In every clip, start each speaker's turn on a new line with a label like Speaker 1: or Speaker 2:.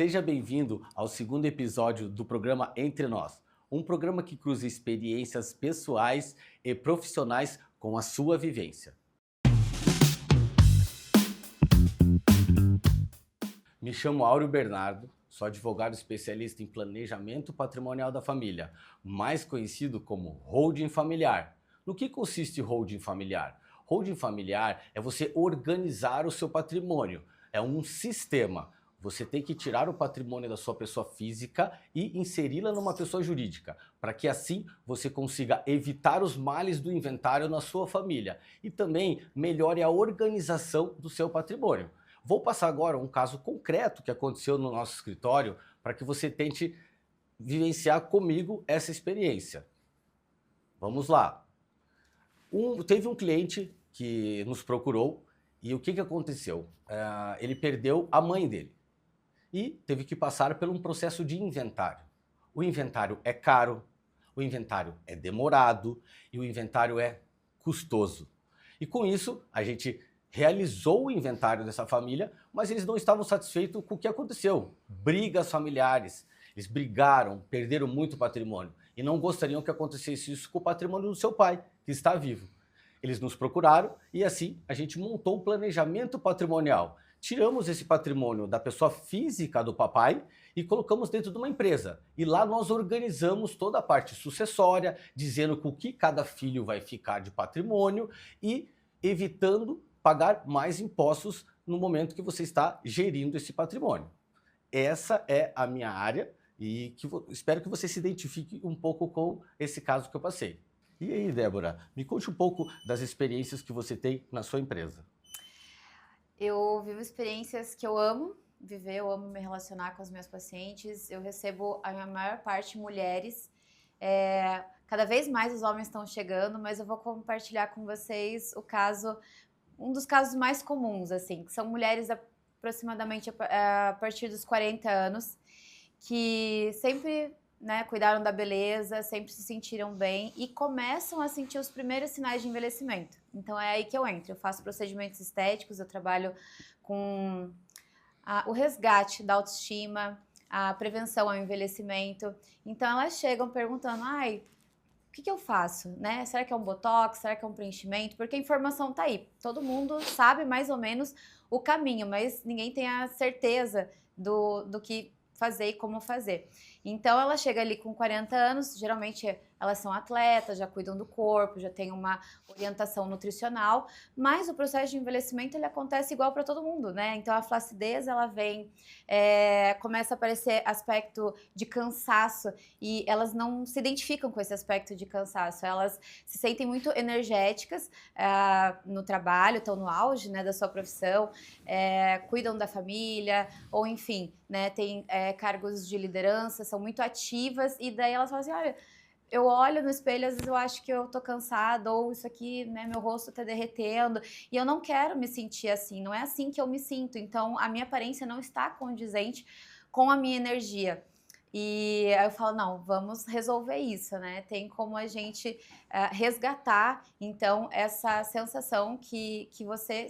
Speaker 1: Seja bem-vindo ao segundo episódio do programa Entre Nós, um programa que cruza experiências pessoais e profissionais com a sua vivência. Me chamo Áureo Bernardo, sou advogado especialista em planejamento patrimonial da família, mais conhecido como holding familiar. No que consiste holding familiar? Holding familiar é você organizar o seu patrimônio, é um sistema. Você tem que tirar o patrimônio da sua pessoa física e inseri-la numa pessoa jurídica, para que assim você consiga evitar os males do inventário na sua família e também melhore a organização do seu patrimônio. Vou passar agora um caso concreto que aconteceu no nosso escritório para que você tente vivenciar comigo essa experiência. Vamos lá. Teve um cliente que nos procurou e o que aconteceu? Ele perdeu a mãe dele e teve que passar por um processo de inventário. O inventário é caro, o inventário é demorado e o inventário é custoso. E com isso, a gente realizou o inventário dessa família, mas eles não estavam satisfeitos com o que aconteceu. Brigas familiares, eles brigaram, perderam muito patrimônio e não gostariam que acontecesse isso com o patrimônio do seu pai, que está vivo. Eles nos procuraram e assim a gente montou um planejamento patrimonial. Tiramos esse patrimônio da pessoa física do papai e colocamos dentro de uma empresa. E lá nós organizamos toda a parte sucessória, dizendo com o que cada filho vai ficar de patrimônio e evitando pagar mais impostos no momento que você está gerindo esse patrimônio. Essa é a minha área e espero que você se identifique um pouco com esse caso que eu passei. E aí, Débora, me conte um pouco das experiências que você tem na sua empresa.
Speaker 2: Eu vivo experiências que eu amo viver, eu amo me relacionar com os meus pacientes. Eu recebo a minha maior parte mulheres. Cada vez mais os homens estão chegando, mas eu vou compartilhar com vocês um dos casos mais comuns, assim, que são mulheres aproximadamente a partir dos 40 anos, que sempre, né, cuidaram da beleza, sempre se sentiram bem e começam a sentir os primeiros sinais de envelhecimento. Então é aí que eu entro, eu faço procedimentos estéticos, eu trabalho com o resgate da autoestima, a prevenção ao envelhecimento. Então elas chegam perguntando, o que eu faço, né? Será que é um botox? Será que é um preenchimento? Porque a informação tá aí. Todo mundo sabe mais ou menos o caminho, mas ninguém tem a certeza do que fazer e como fazer. Então ela chega ali com 40 anos, geralmente elas são atletas, já cuidam do corpo, já tem uma orientação nutricional, mas o processo de envelhecimento ele acontece igual para todo mundo, né? Então a flacidez ela vem, começa a aparecer aspecto de cansaço e elas não se identificam com esse aspecto de cansaço, elas se sentem muito energéticas no trabalho, estão no auge, né, da sua profissão, cuidam da família ou enfim, né, tem cargos de liderança, são muito ativas e daí elas falam assim, olha, eu olho no espelho, às vezes eu acho que eu tô cansada, ou isso aqui, né, meu rosto tá derretendo, e eu não quero me sentir assim, não é assim que eu me sinto, então a minha aparência não está condizente com a minha energia. E aí eu falo, não, vamos resolver isso, né? Tem como a gente resgatar, então, essa sensação que você,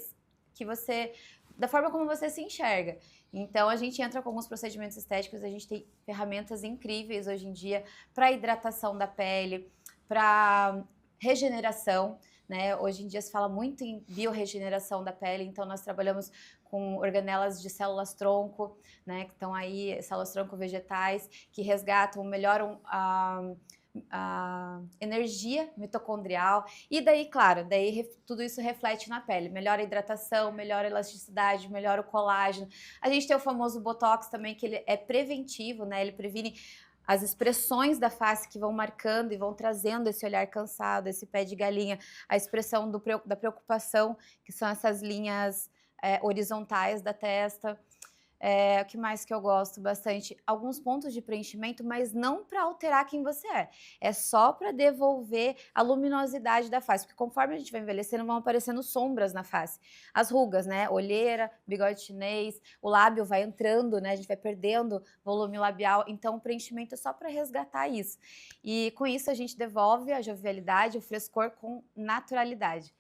Speaker 2: da forma como você se enxerga. Então, a gente entra com alguns procedimentos estéticos, a gente tem ferramentas incríveis hoje em dia para hidratação da pele, para regeneração, né? Hoje em dia se fala muito em biorregeneração da pele, então nós trabalhamos com organelas de células-tronco, né? Que estão aí, células-tronco vegetais, que resgatam, melhoram a energia mitocondrial e daí, claro, tudo isso reflete na pele, melhora a hidratação, melhora a elasticidade, melhora o colágeno. A gente tem o famoso Botox também, que ele é preventivo, né? Ele previne as expressões da face que vão marcando e vão trazendo esse olhar cansado, esse pé de galinha, a expressão da preocupação, que são essas linhas horizontais da testa. O que mais que eu gosto bastante? Alguns pontos de preenchimento, mas não para alterar quem você é. É só para devolver a luminosidade da face, porque conforme a gente vai envelhecendo, vão aparecendo sombras na face. As rugas, né? Olheira, bigode chinês, o lábio vai entrando, né? A gente vai perdendo volume labial, então o preenchimento é só para resgatar isso. E com isso a gente devolve a jovialidade, o frescor com naturalidade.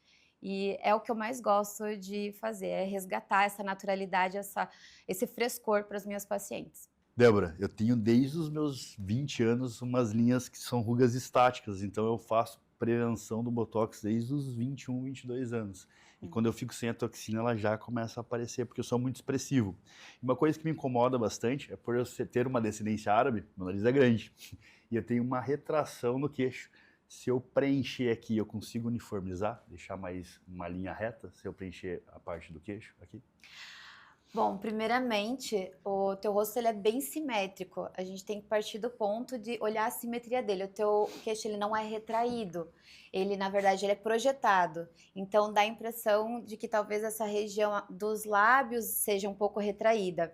Speaker 2: E é o que eu mais gosto de fazer, é resgatar essa naturalidade, esse frescor para as minhas pacientes.
Speaker 3: Débora, eu tenho desde os meus 20 anos umas linhas que são rugas estáticas, então eu faço prevenção do Botox desde os 21, 22 anos. E quando eu fico sem a toxina, ela já começa a aparecer, porque eu sou muito expressivo. E uma coisa que me incomoda bastante é por eu ter uma descendência árabe, meu nariz é grande, e eu tenho uma retração no queixo. Se eu preencher aqui, eu consigo uniformizar, deixar mais uma linha reta, se eu preencher a parte do queixo aqui?
Speaker 2: Bom, primeiramente, o teu rosto ele é bem simétrico. A gente tem que partir do ponto de olhar a simetria dele. O teu queixo ele não é retraído. Ele, na verdade, ele é projetado. Então, dá a impressão de que talvez essa região dos lábios seja um pouco retraída.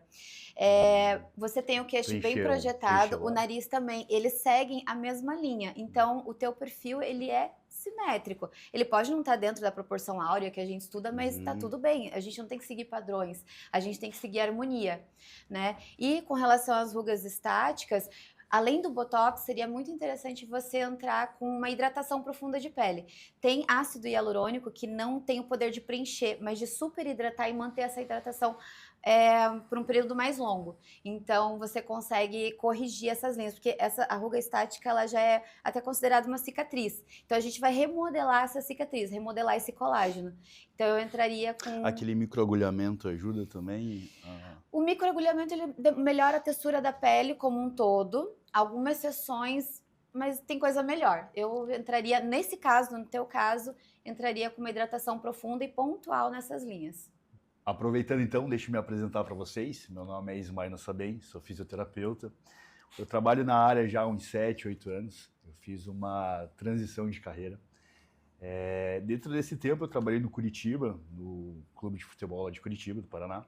Speaker 2: Você tem o queixo bem projetado, o nariz também. Eles seguem a mesma linha. Então, o teu perfil, ele é simétrico. Ele pode não estar dentro da proporção áurea que a gente estuda, mas está tudo bem. A gente não tem que seguir padrões, a gente tem que seguir harmonia, né? E com relação às rugas estáticas, além do Botox, seria muito interessante você entrar com uma hidratação profunda de pele. Tem ácido hialurônico que não tem o poder de preencher, mas de super hidratar e manter essa hidratação por um período mais longo. Então, você consegue corrigir essas linhas, porque a ruga estática ela já é até considerada uma cicatriz. Então, a gente vai remodelar essa cicatriz, remodelar esse colágeno. Então, eu entraria com...
Speaker 3: Aquele microagulhamento ajuda também?
Speaker 2: O microagulhamento ele melhora a textura da pele como um todo. Algumas exceções, mas tem coisa melhor. Eu entraria, nesse caso, no teu caso, entraria com uma hidratação profunda e pontual nessas linhas.
Speaker 3: Aproveitando então, deixa eu me apresentar para vocês. Meu nome é Ismael Nassabem, sou fisioterapeuta. Eu trabalho na área já há uns 7, 8 anos. Eu fiz uma transição de carreira. Dentro desse tempo eu trabalhei no Curitiba, no clube de futebol lá de Curitiba, do Paraná.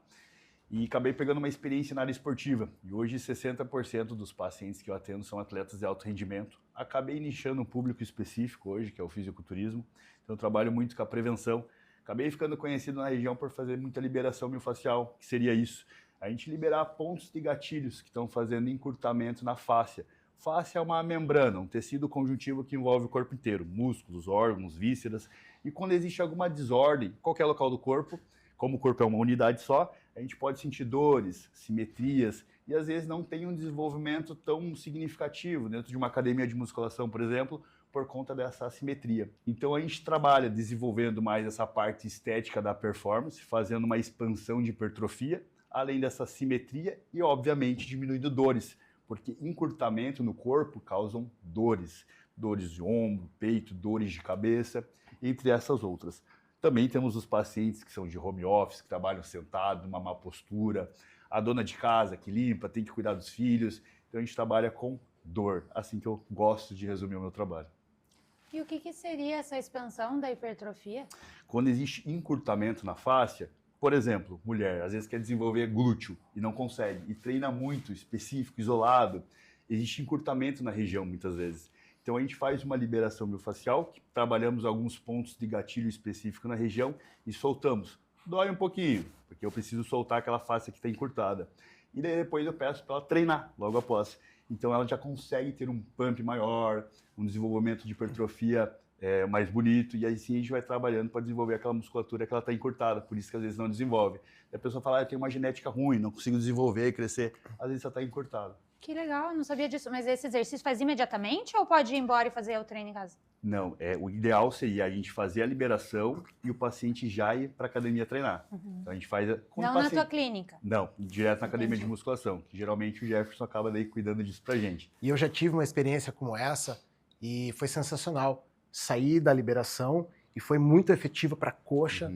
Speaker 3: E acabei pegando uma experiência na área esportiva. E hoje 60% dos pacientes que eu atendo são atletas de alto rendimento. Acabei nichando um público específico hoje, que é o fisiculturismo. Então eu trabalho muito com a prevenção. Acabei ficando conhecido na região por fazer muita liberação miofascial, que seria isso. A gente liberar pontos de gatilhos que estão fazendo encurtamento na fáscia. Fáscia é uma membrana, um tecido conjuntivo que envolve o corpo inteiro, músculos, órgãos, vísceras. E quando existe alguma desordem em qualquer local do corpo, como o corpo é uma unidade só, a gente pode sentir dores, simetrias, e às vezes não tem um desenvolvimento tão significativo dentro de uma academia de musculação, por exemplo, por conta dessa assimetria. Então a gente trabalha desenvolvendo mais essa parte estética da performance, fazendo uma expansão de hipertrofia, além dessa simetria e, obviamente, diminuindo dores, porque encurtamento no corpo causam dores. Dores de ombro, peito, dores de cabeça, entre essas outras. Também temos os pacientes que são de home office, que trabalham sentado, numa má postura, a dona de casa que limpa, tem que cuidar dos filhos. Então a gente trabalha com dor, assim que eu gosto de resumir o meu trabalho.
Speaker 4: E o que seria essa expansão da hipertrofia?
Speaker 3: Quando existe encurtamento na fáscia, por exemplo, mulher, às vezes quer desenvolver glúteo e não consegue, e treina muito, específico, isolado, existe encurtamento na região muitas vezes. Então a gente faz uma liberação miofascial, que trabalhamos alguns pontos de gatilho específico na região e soltamos. Dói um pouquinho, porque eu preciso soltar aquela face que está encurtada. E daí depois eu peço para ela treinar logo após. Então ela já consegue ter um pump maior, um desenvolvimento de hipertrofia mais bonito, e aí sim a gente vai trabalhando para desenvolver aquela musculatura que ela está encurtada, por isso que às vezes não desenvolve. E a pessoa fala, eu tenho uma genética ruim, não consigo desenvolver e crescer, às vezes ela está encurtada.
Speaker 4: Que legal, não sabia disso. Mas esse exercício faz imediatamente ou pode ir embora e fazer o treino em casa?
Speaker 3: Não, o ideal seria a gente fazer a liberação e o paciente já ir para a academia treinar. Então a gente faz...
Speaker 4: Não na tua clínica?
Speaker 3: Não, direto na academia de musculação, que geralmente o Jefferson acaba daí cuidando disso pra gente.
Speaker 5: E eu já tive uma experiência como essa e foi sensacional. Saí da liberação e foi muito efetiva para a coxa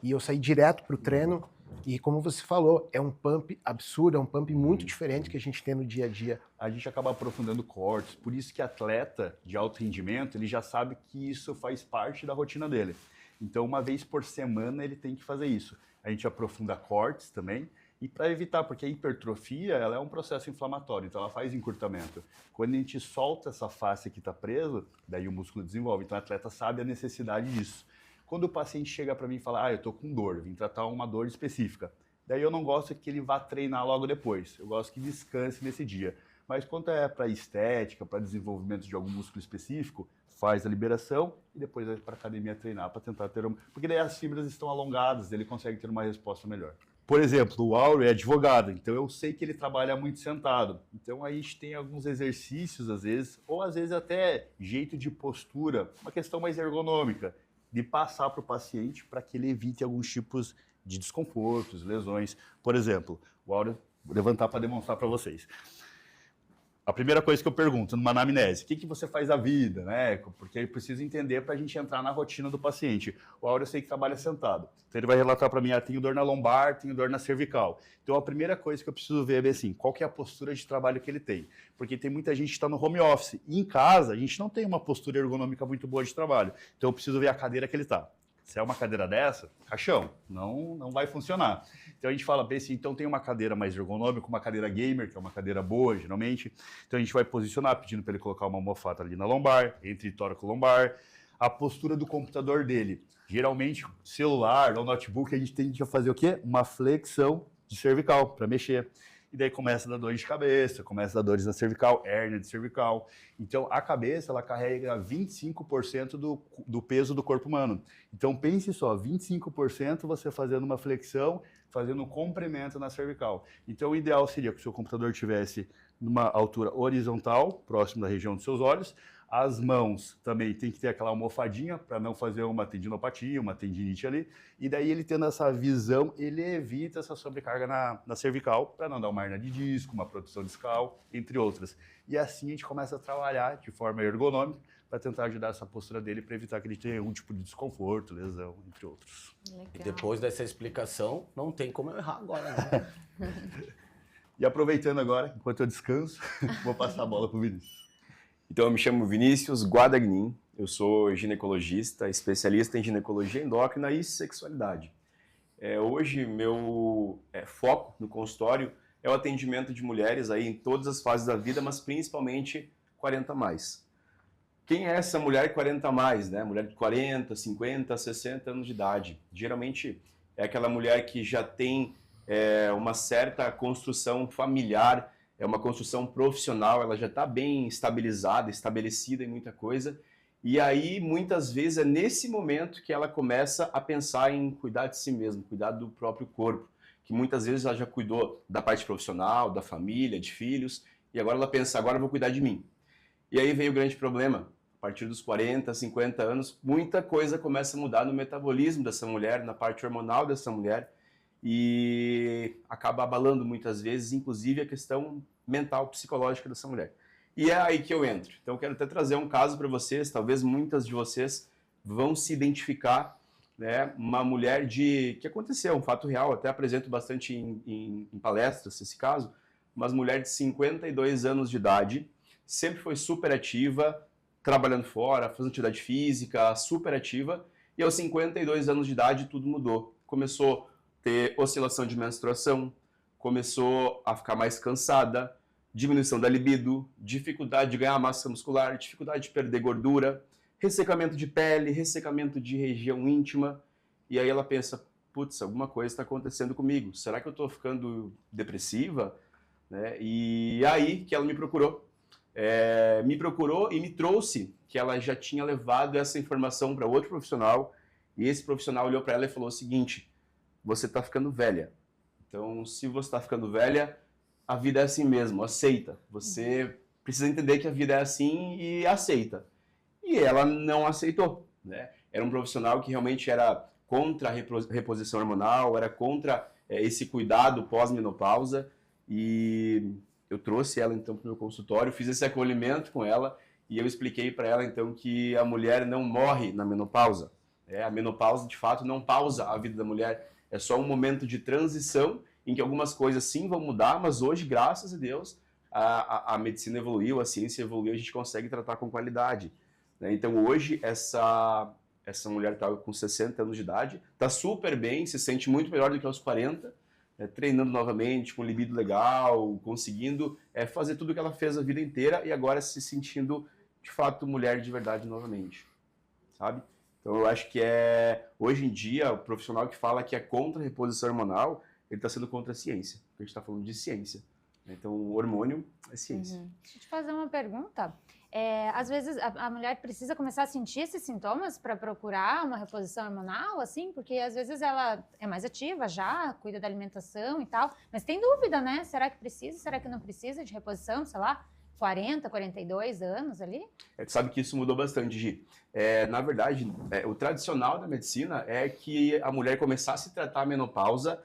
Speaker 5: e eu saí direto para o treino. E como você falou, é um pump absurdo, é um pump muito diferente que a gente tem no dia a dia.
Speaker 3: A gente acaba aprofundando cortes, por isso que atleta de alto rendimento, ele já sabe que isso faz parte da rotina dele. Então, uma vez por semana, ele tem que fazer isso. A gente aprofunda cortes também, e para evitar, porque a hipertrofia ela é um processo inflamatório, então ela faz encurtamento. Quando a gente solta essa face que está presa, daí o músculo desenvolve. Então, o atleta sabe a necessidade disso. Quando o paciente chega para mim e fala, eu estou com dor, vim tratar uma dor específica. Daí eu não gosto que ele vá treinar logo depois, eu gosto que descanse nesse dia. Mas quando é para estética, para desenvolvimento de algum músculo específico, faz a liberação e depois vai para a academia treinar para tentar ter porque daí as fibras estão alongadas, ele consegue ter uma resposta melhor. Por exemplo, o Áureo é advogado, então eu sei que ele trabalha muito sentado. Então aí a gente tem alguns exercícios às vezes, ou às vezes até jeito de postura, uma questão mais ergonômica, de passar para o paciente para que ele evite alguns tipos de desconfortos, lesões. Por exemplo, o Áureo, vou levantar para demonstrar para vocês. A primeira coisa que eu pergunto numa anamnese, o que você faz da vida, né? Porque eu preciso entender para a gente entrar na rotina do paciente. O Áureo eu sei que trabalha sentado. Então ele vai relatar para mim, tenho dor na lombar, tenho dor na cervical. Então a primeira coisa que eu preciso ver é assim, qual que é a postura de trabalho que ele tem. Porque tem muita gente que está no home office. E em casa a gente não tem uma postura ergonômica muito boa de trabalho. Então eu preciso ver a cadeira que ele está. Se é uma cadeira dessa, caixão, não vai funcionar. Então a gente fala, assim, então tem uma cadeira mais ergonômica, uma cadeira gamer, que é uma cadeira boa, geralmente. Então a gente vai posicionar, pedindo para ele colocar uma almofada ali na lombar, entre tórax e lombar. A postura do computador dele. Geralmente, celular ou notebook, a gente tem que fazer o quê? Uma flexão de cervical, para mexer. E daí começa a dar dor de cabeça, começa a dar dores na cervical, hérnia de cervical. Então, a cabeça, ela carrega 25% do peso do corpo humano. Então, pense só, 25% você fazendo uma flexão, fazendo um comprimento na cervical. Então, o ideal seria que o seu computador estivesse numa altura horizontal, próximo da região dos seus olhos. As mãos também tem que ter aquela almofadinha para não fazer uma tendinopatia, uma tendinite ali. E daí ele tendo essa visão, ele evita essa sobrecarga na cervical para não dar uma hernia de disco, uma proteção discal, entre outras. E assim a gente começa a trabalhar de forma ergonômica para tentar ajudar essa postura dele para evitar que ele tenha algum tipo de desconforto, lesão, entre outros.
Speaker 2: Legal.
Speaker 1: E depois dessa explicação, não tem como eu errar agora, né?
Speaker 3: E aproveitando agora, enquanto eu descanso, vou passar a bola para o Vinícius.
Speaker 6: Então, eu me chamo Vinícius Guadagnin, eu sou ginecologista, especialista em ginecologia endócrina e sexualidade. Hoje, meu foco no consultório é o atendimento de mulheres aí em todas as fases da vida, mas principalmente 40 a mais. Quem é essa mulher 40 a mais, né? Mulher de 40, 50, 60 anos de idade. Geralmente é aquela mulher que já tem uma certa construção familiar, é uma construção profissional, ela já está bem estabilizada, estabelecida em muita coisa. E aí, muitas vezes, é nesse momento que ela começa a pensar em cuidar de si mesma, cuidar do próprio corpo. Que muitas vezes ela já cuidou da parte profissional, da família, de filhos, e agora ela pensa, agora eu vou cuidar de mim. E aí vem o grande problema. A partir dos 40, 50 anos, muita coisa começa a mudar no metabolismo dessa mulher, na parte hormonal dessa mulher, e acaba abalando muitas vezes, inclusive a questão mental, psicológica dessa mulher. E é aí que eu entro. Então eu quero até trazer um caso para vocês, talvez muitas de vocês vão se identificar, né, uma mulher que aconteceu, um fato real, até apresento bastante em palestras esse caso, uma mulher de 52 anos de idade, sempre foi super ativa, trabalhando fora, fazendo atividade física, super ativa, e aos 52 anos de idade tudo mudou. Começou ter oscilação de menstruação, começou a ficar mais cansada, diminuição da libido, dificuldade de ganhar massa muscular, dificuldade de perder gordura, ressecamento de pele, ressecamento de região íntima. E aí ela pensa, putz, alguma coisa está acontecendo comigo. Será que eu estou ficando depressiva? Né? E aí que ela me procurou. Me procurou e me trouxe que ela já tinha levado essa informação para outro profissional. E esse profissional olhou para ela e falou o seguinte: você está ficando velha. Então, se você está ficando velha, a vida é assim mesmo, aceita. Você precisa entender que a vida é assim e aceita. E ela não aceitou, né? Era um profissional que realmente era contra a reposição hormonal, era contra esse cuidado pós-menopausa. E eu trouxe ela, então, para o meu consultório, fiz esse acolhimento com ela e eu expliquei para ela, então, que a mulher não morre na menopausa. A menopausa, de fato, não pausa a vida da mulher. É só um momento de transição em que algumas coisas sim vão mudar, mas hoje, graças a Deus, a medicina evoluiu, a ciência evoluiu, a gente consegue tratar com qualidade. Né? Então hoje essa mulher está com 60 anos de idade, está super bem, se sente muito melhor do que aos 40, treinando novamente, com libido legal, conseguindo fazer tudo o que ela fez a vida inteira e agora se sentindo, de fato, mulher de verdade novamente, sabe? Então eu acho que hoje em dia, o profissional que fala que é contra a reposição hormonal, ele está sendo contra a ciência, porque a gente está falando de ciência. Então, o hormônio é ciência.
Speaker 4: Deixa eu te fazer uma pergunta. Às vezes a mulher precisa começar a sentir esses sintomas para procurar uma reposição hormonal, assim, porque às vezes ela é mais ativa já, cuida da alimentação e tal, mas tem dúvida, né? Será que precisa, será que não precisa de reposição, sei lá, 40, 42 anos ali?
Speaker 6: Tu sabe que isso mudou bastante, Gi. Na verdade, o tradicional da medicina é que a mulher começasse a tratar a menopausa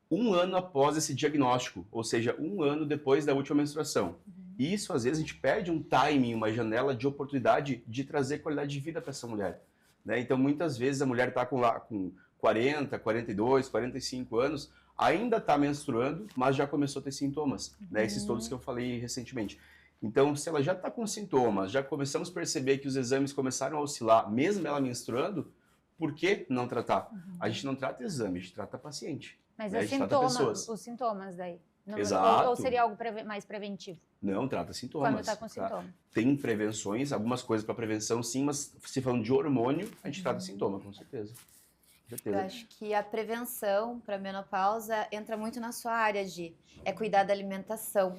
Speaker 6: 1 ano após esse diagnóstico, ou seja, 1 ano depois da última menstruação. E isso, às vezes, a gente perde um timing, uma janela de oportunidade de trazer qualidade de vida para essa mulher. Né? Então, muitas vezes, a mulher está com 40, 42, 45 anos, ainda está menstruando, mas já começou a ter sintomas. Né? Esses todos que eu falei recentemente. Então, se ela já está com sintomas, já começamos a perceber que os exames começaram a oscilar, mesmo ela menstruando, por que não tratar? A gente não trata exame, a gente trata paciente.
Speaker 4: Mas
Speaker 6: Né?
Speaker 4: é
Speaker 6: A gente trata pessoas.
Speaker 4: os sintomas daí? Não,
Speaker 6: Exato.
Speaker 4: Ou seria algo mais preventivo?
Speaker 6: Não, trata sintomas.
Speaker 4: Quando está com sintoma.
Speaker 6: Tem prevenções, algumas coisas para prevenção, sim, mas se falando de hormônio, a gente trata sintoma, com certeza.
Speaker 2: Eu acho que a prevenção para menopausa entra muito na sua área, Gi. É cuidar da alimentação.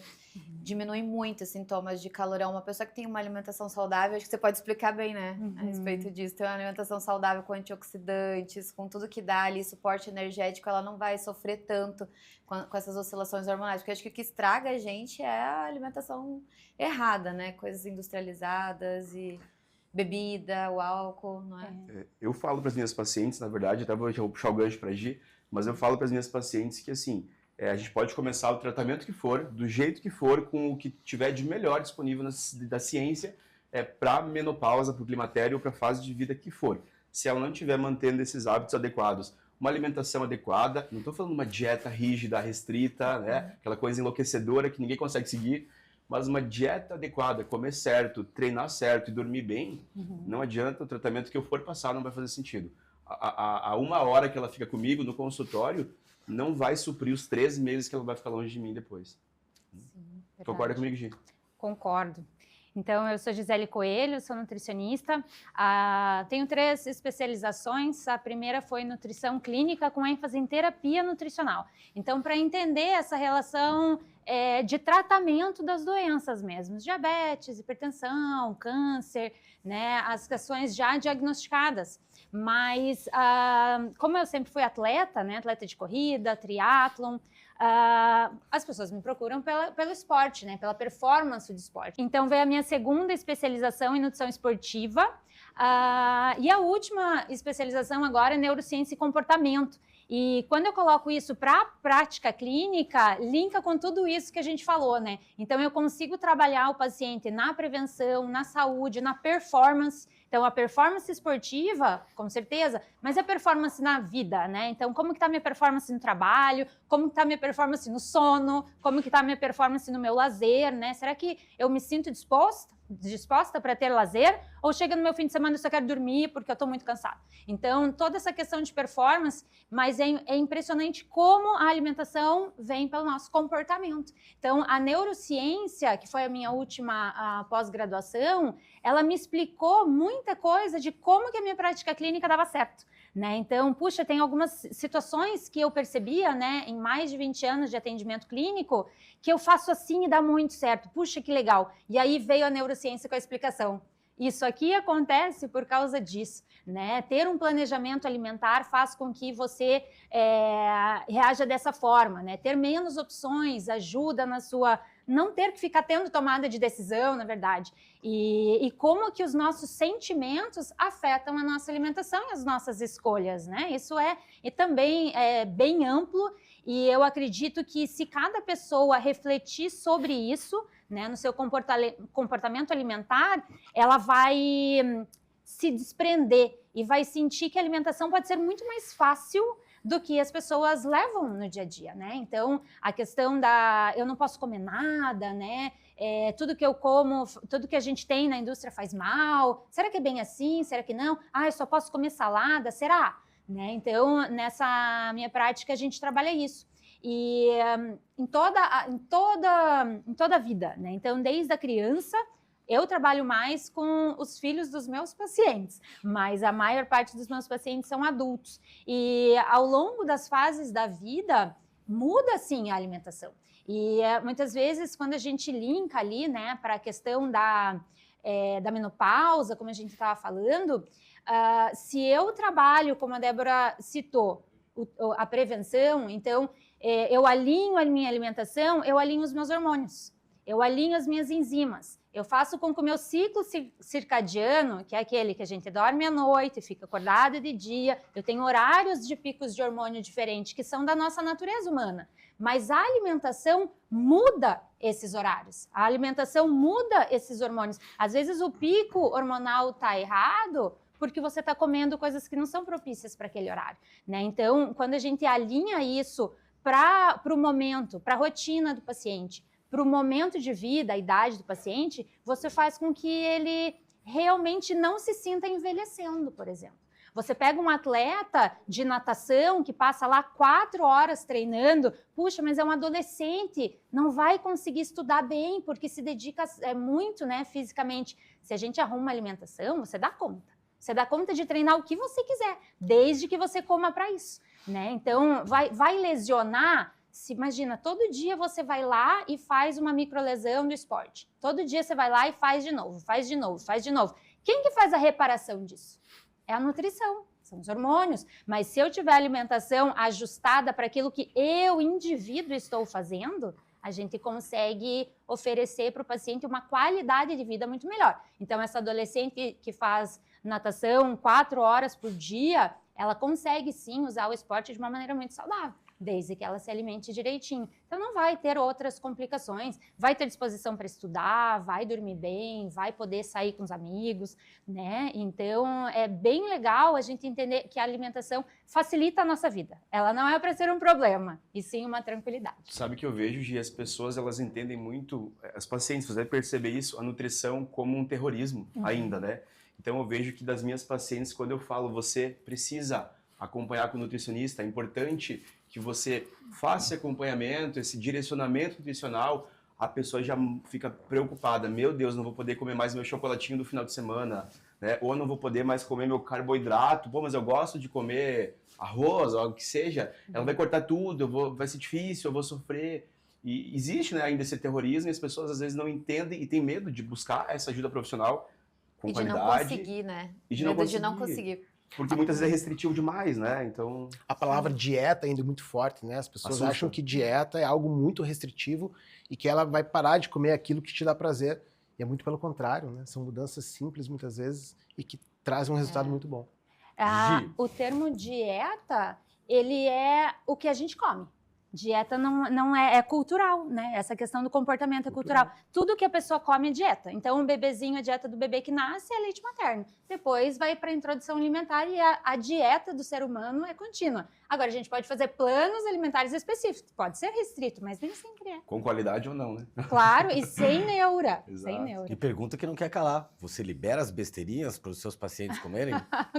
Speaker 2: Diminui muito os sintomas de calorão. Uma pessoa que tem uma alimentação saudável, acho que você pode explicar bem, né? A respeito disso. Tem uma alimentação saudável com antioxidantes, com tudo que dá ali, suporte energético, ela não vai sofrer tanto com essas oscilações hormonais. Porque acho que o que estraga a gente é a alimentação errada, né? Coisas industrializadas e bebida, o álcool, não é?
Speaker 6: Eu falo para as minhas pacientes, na verdade, até vou puxar o gancho para a Gi, mas eu falo para as minhas pacientes que, assim, a gente pode começar o tratamento que for, do jeito que for, com o que tiver de melhor disponível da ciência, para menopausa, para o climatério ou para a fase de vida que for. Se ela não estiver mantendo esses hábitos adequados, uma alimentação adequada, não estou falando uma dieta rígida, restrita, né? Aquela coisa enlouquecedora que ninguém consegue seguir, mas uma dieta adequada, comer certo, treinar certo e dormir bem, não adianta, o tratamento que eu for passar não vai fazer sentido. A 1 hora que ela fica comigo no consultório, não vai suprir os 3 meses que ela vai ficar longe de mim depois.
Speaker 4: Sim,
Speaker 6: Concorda comigo, Gi?
Speaker 4: Concordo. Então, eu sou Gisele Coelho, sou nutricionista. Tenho 3 especializações. A primeira foi nutrição clínica com ênfase em terapia nutricional. Então, para entender essa relação de tratamento das doenças mesmo, diabetes, hipertensão, câncer, né, as questões já diagnosticadas. Mas, como eu sempre fui atleta, né, atleta de corrida, triatlon, as pessoas me procuram pelo esporte, né, pela performance do esporte. Então, veio a minha segunda especialização em nutrição esportiva e a última especialização agora é neurociência e comportamento. E quando eu coloco isso para a prática clínica, linka com tudo isso que a gente falou, né? Então, eu consigo trabalhar o paciente na prevenção, na saúde, na performance. Então, a performance esportiva, com certeza, mas a performance na vida, né? Então, como que tá a minha performance no trabalho? Como que tá a minha performance no sono? Como que tá a minha performance no meu lazer, né? Será que eu me sinto disposta para ter lazer? Ou chega no meu fim de semana e eu só quero dormir porque eu estou muito cansada? Então, toda essa questão de performance, mas é impressionante como a alimentação vem pelo nosso comportamento. Então, a neurociência, que foi a minha última pós-graduação, ela me explicou muita coisa de como que a minha prática clínica dava certo. Né? Então, puxa, tem algumas situações que eu percebia, né, em mais de 20 anos de atendimento clínico, que eu faço assim e dá muito certo. Puxa, que legal. E aí veio a neurociência com a explicação. Isso aqui acontece por causa disso, né? Ter um planejamento alimentar faz com que você reaja dessa forma, né? Ter menos opções ajuda na sua... não ter que ficar tendo tomada de decisão, na verdade. E como que os nossos sentimentos afetam a nossa alimentação e as nossas escolhas, né? Isso e também é bem amplo e eu acredito que se cada pessoa refletir sobre isso, né, no seu comportamento alimentar, ela vai se desprender e vai sentir que a alimentação pode ser muito mais fácil do que as pessoas levam no dia a dia, né? Então, a questão eu não posso comer nada, né? Tudo que eu como, tudo que a gente tem na indústria faz mal. Será que é bem assim? Será que não? Eu só posso comer salada? Será? Né? Então, nessa minha prática, a gente trabalha isso. E em toda a vida, né? Então, desde a criança, eu trabalho mais com os filhos dos meus pacientes, mas a maior parte dos meus pacientes são adultos. E ao longo das fases da vida, muda sim a alimentação. E muitas vezes, quando a gente linka ali, né, para a questão da menopausa, como a gente estava falando, se eu trabalho, como a Débora citou, a prevenção, então eu alinho a minha alimentação, eu alinho os meus hormônios, eu alinho as minhas enzimas, eu faço com que o meu ciclo circadiano, que é aquele que a gente dorme à noite, fica acordado de dia, eu tenho horários de picos de hormônio diferentes, que são da nossa natureza humana. Mas a alimentação muda esses horários, a alimentação muda esses hormônios. Às vezes o pico hormonal está errado porque você está comendo coisas que não são propícias para aquele horário, né? Então, quando a gente alinha isso para o momento, para a rotina do paciente, para o momento de vida, a idade do paciente, você faz com que ele realmente não se sinta envelhecendo, por exemplo. Você pega um atleta de natação que passa lá 4 horas treinando, puxa, mas é um adolescente, não vai conseguir estudar bem porque se dedica muito, né, fisicamente. Se a gente arruma uma alimentação, você dá conta. Você dá conta de treinar o que você quiser, desde que você coma para isso, né? Então, vai lesionar. Se imagina, todo dia você vai lá e faz uma microlesão do esporte. Todo dia você vai lá e faz de novo, faz de novo, faz de novo. Quem que faz a reparação disso? É a nutrição, são os hormônios. Mas se eu tiver alimentação ajustada para aquilo que eu, indivíduo, estou fazendo, a gente consegue oferecer para o paciente uma qualidade de vida muito melhor. Então, essa adolescente que faz natação 4 horas por dia, ela consegue sim usar o esporte de uma maneira muito saudável, desde que ela se alimente direitinho. Então não vai ter outras complicações, vai ter disposição para estudar, vai dormir bem, vai poder sair com os amigos, né? Então é bem legal a gente entender que a alimentação facilita a nossa vida. Ela não é para ser um problema, e sim uma tranquilidade.
Speaker 6: Sabe que eu vejo, Gi, as pessoas, elas entendem muito, as pacientes, você deve perceber isso, a nutrição como um terrorismo ainda, né? Então eu vejo que das minhas pacientes, quando eu falo, você precisa acompanhar com o nutricionista, é importante que você faça esse acompanhamento, esse direcionamento nutricional, a pessoa já fica preocupada. Meu Deus, não vou poder comer mais meu chocolatinho do final de semana, né? Ou não vou poder mais comer meu carboidrato. Pô, mas eu gosto de comer arroz, ou algo que seja. Ela vai cortar tudo, vai ser difícil, eu vou sofrer. E existe, né, ainda esse terrorismo e as pessoas às vezes não entendem e têm medo de buscar essa ajuda profissional com qualidade.
Speaker 2: E de não conseguir, né?
Speaker 6: E de não conseguir. Porque muitas vezes é restritivo demais, né? Então...
Speaker 5: A palavra dieta ainda é muito forte, né? As pessoas acham que dieta é algo muito restritivo e que ela vai parar de comer aquilo que te dá prazer. E é muito pelo contrário, né? São mudanças simples, muitas vezes, e que trazem um resultado muito bom.
Speaker 4: O termo dieta, ele é o que a gente come. Dieta não é cultural, né? Essa questão do comportamento é cultural. Tudo que a pessoa come é dieta. Então, um bebezinho, a dieta do bebê que nasce é leite materno. Depois vai para a introdução alimentar e a dieta do ser humano é contínua. Agora, a gente pode fazer planos alimentares específicos. Pode ser restrito, mas nem sempre é.
Speaker 6: Com qualidade ou não, né?
Speaker 4: Claro, e sem neura.
Speaker 6: Exato.
Speaker 4: Sem neura.
Speaker 1: E pergunta que não quer calar. Você libera as besteirinhas para os seus pacientes comerem?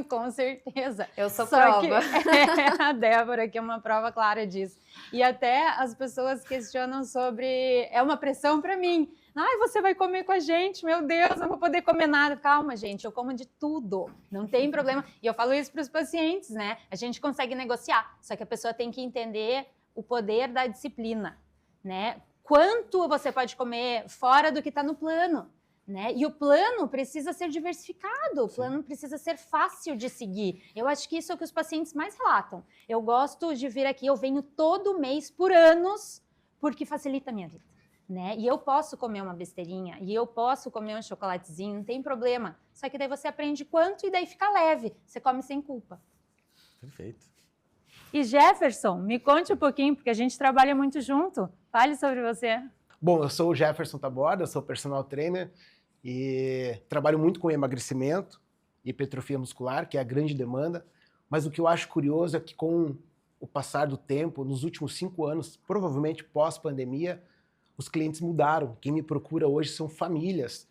Speaker 4: Com certeza.
Speaker 2: Eu sou
Speaker 4: Só
Speaker 2: prova.
Speaker 4: que a Débora, que é uma prova clara disso. E até as pessoas questionam sobre... É uma pressão para mim. Ai, você vai comer com a gente, meu Deus, não vou poder comer nada. Calma, gente, eu como de tudo, não tem problema. E eu falo isso para os pacientes, né? A gente consegue negociar, só que a pessoa tem que entender o poder da disciplina, né? Quanto você pode comer fora do que está no plano, né? E o plano precisa ser diversificado, o plano precisa ser fácil de seguir. Eu acho que isso é o que os pacientes mais relatam. Eu gosto de vir aqui, eu venho todo mês por anos, porque facilita a minha vida. Né? E eu posso comer uma besteirinha, e eu posso comer um chocolatezinho, não tem problema. Só que daí você aprende quanto e daí fica leve. Você come sem culpa.
Speaker 1: Perfeito.
Speaker 4: E Jefferson, me conte um pouquinho, porque a gente trabalha muito junto. Fale sobre você.
Speaker 5: Bom, eu sou o Jefferson Taborda, sou personal trainer e trabalho muito com emagrecimento e hipertrofia muscular, que é a grande demanda. Mas o que eu acho curioso é que com o passar do tempo, nos últimos 5 anos, provavelmente pós-pandemia, os clientes mudaram. Quem me procura hoje são famílias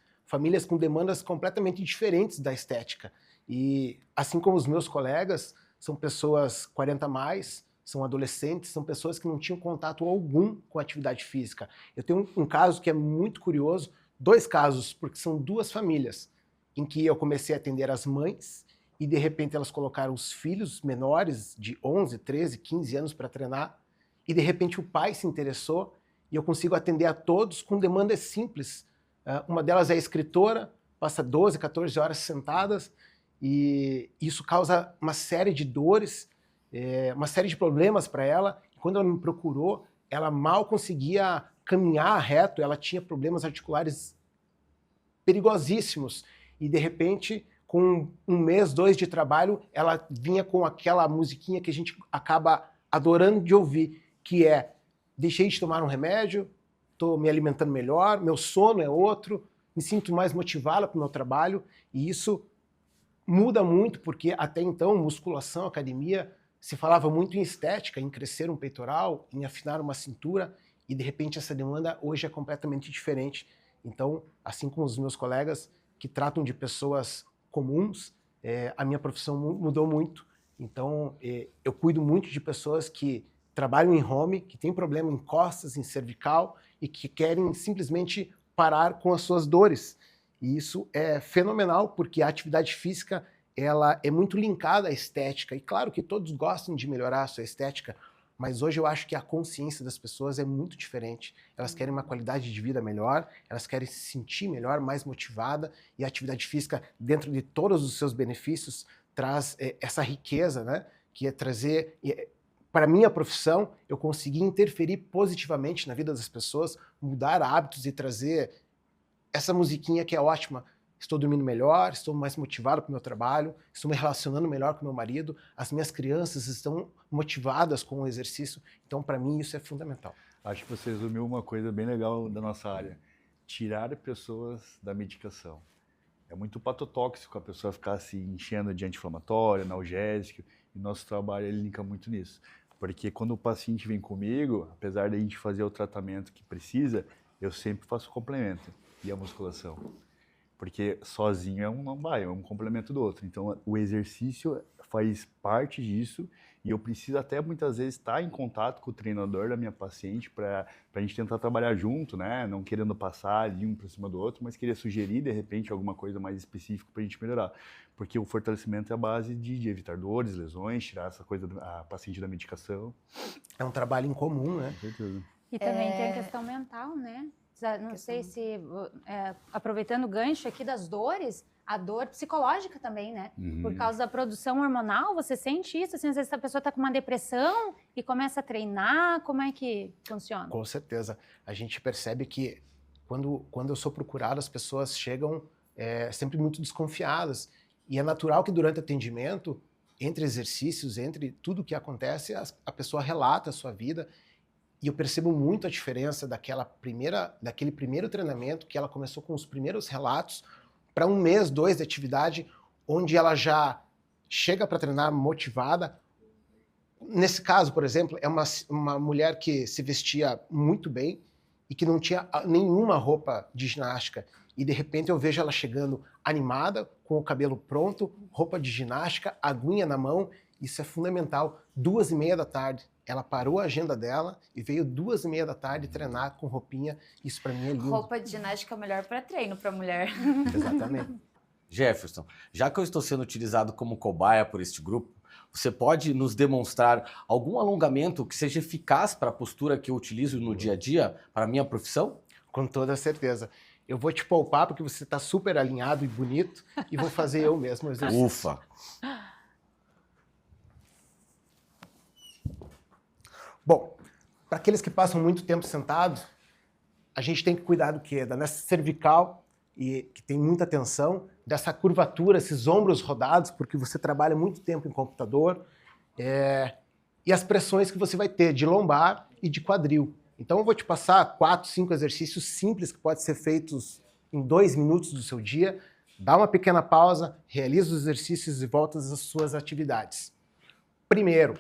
Speaker 5: com demandas completamente diferentes da estética. E assim como os meus colegas, são pessoas 40 mais, são adolescentes, são pessoas que não tinham contato algum com a atividade física. Eu tenho um caso que é muito curioso, 2 casos, porque são 2 famílias, em que eu comecei a atender as mães e de repente elas colocaram os filhos menores de 11, 13, 15 anos para treinar e de repente o pai se interessou e eu consigo atender a todos com demandas simples. Uma delas é escritora, passa 12, 14 horas sentadas, e isso causa uma série de dores, uma série de problemas para ela. Quando ela me procurou, ela mal conseguia caminhar reto, ela tinha problemas articulares perigosíssimos. E, de repente, com 1 mês, 2 de trabalho, ela vinha com aquela musiquinha que a gente acaba adorando de ouvir, que é: deixei de tomar um remédio, estou me alimentando melhor, meu sono é outro, me sinto mais motivada para o meu trabalho. E isso muda muito, porque até então, musculação, academia, se falava muito em estética, em crescer um peitoral, em afinar uma cintura, e de repente essa demanda hoje é completamente diferente. Então, assim como os meus colegas que tratam de pessoas comuns, a minha profissão mudou muito. Então, eu cuido muito de pessoas que trabalham em home, que têm problema em costas, em cervical, e que querem simplesmente parar com as suas dores. E isso é fenomenal, porque a atividade física ela é muito linkada à estética. E claro que todos gostam de melhorar a sua estética, mas hoje eu acho que a consciência das pessoas é muito diferente. Elas querem uma qualidade de vida melhor, elas querem se sentir melhor, mais motivada, e a atividade física, dentro de todos os seus benefícios, traz essa riqueza, né? Que é trazer... Para a minha profissão, eu consegui interferir positivamente na vida das pessoas, mudar hábitos e trazer essa musiquinha que é ótima. Estou dormindo melhor, estou mais motivado para o meu trabalho, estou me relacionando melhor com meu marido, as minhas crianças estão motivadas com o exercício. Então, para mim, isso é fundamental.
Speaker 3: Acho que você resumiu uma coisa bem legal da nossa área. Tirar pessoas da medicação. É muito patotóxico a pessoa ficar se enchendo de anti-inflamatório, analgésico, e nosso trabalho ele linka muito nisso. Porque quando o paciente vem comigo, apesar de a gente fazer o tratamento que precisa, eu sempre faço complemento, e a musculação. Porque sozinho não vai, é um complemento do outro. Então, o exercício faz parte disso, e eu preciso até muitas vezes estar em contato com o treinador da minha paciente para a gente tentar trabalhar junto, né? Não querendo passar de um para cima do outro, mas querer sugerir, de repente, alguma coisa mais específica para a gente melhorar. Porque o fortalecimento é a base de evitar dores, lesões, tirar essa coisa da paciente da medicação.
Speaker 5: É um trabalho em comum, né?
Speaker 3: Com certeza.
Speaker 4: E também tem a questão mental, né? Não sei se, aproveitando o gancho aqui das dores, a dor psicológica também, né? Por causa da produção hormonal, você sente isso? Assim, às vezes a pessoa está com uma depressão e começa a treinar, como é que funciona?
Speaker 5: Com certeza. A gente percebe que quando eu sou procurado, as pessoas chegam sempre muito desconfiadas. E é natural que durante o atendimento, entre exercícios, entre tudo que acontece, a pessoa relata a sua vida. E eu percebo muito a diferença daquele primeiro treinamento, que ela começou com os primeiros relatos, para 1 mês, 2 de atividade, onde ela já chega para treinar motivada. Nesse caso, por exemplo, é uma mulher que se vestia muito bem e que não tinha nenhuma roupa de ginástica. E de repente eu vejo ela chegando animada, com o cabelo pronto, roupa de ginástica, aguinha na mão. Isso é fundamental. 2h30 da tarde. Ela parou a agenda dela e veio 2h30 da tarde treinar com roupinha. Isso para mim é lindo.
Speaker 2: Roupa de ginástica é melhor para treino, para mulher.
Speaker 5: Exatamente.
Speaker 1: Jefferson, já que eu estou sendo utilizado como cobaia por este grupo, você pode nos demonstrar algum alongamento que seja eficaz para a postura que eu utilizo no dia a dia, para a minha profissão?
Speaker 5: Com toda certeza. Eu vou te poupar porque você está super alinhado e bonito e vou fazer eu mesmo o exercício.
Speaker 1: Ufa!
Speaker 5: Bom, para aqueles que passam muito tempo sentados, a gente tem que cuidar do quê? Da nessa cervical, e que tem muita tensão, dessa curvatura, esses ombros rodados, porque você trabalha muito tempo em computador, e as pressões que você vai ter de lombar e de quadril. Então eu vou te passar 4, 5 exercícios simples que podem ser feitos em 2 minutos do seu dia. Dá uma pequena pausa, realiza os exercícios e volta às suas atividades. Primeiro,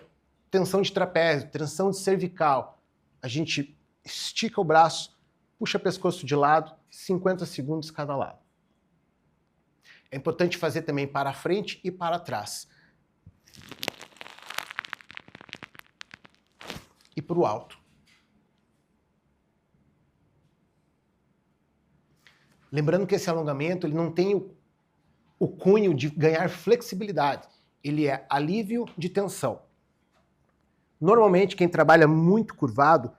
Speaker 5: tensão de trapézio, tensão de cervical. A gente estica o braço, puxa o pescoço de lado, 50 segundos cada lado. É importante fazer também para frente e para trás. E para o alto. Lembrando que esse alongamento ele não tem o cunho de ganhar flexibilidade. Ele é alívio de tensão. Normalmente, quem trabalha muito curvado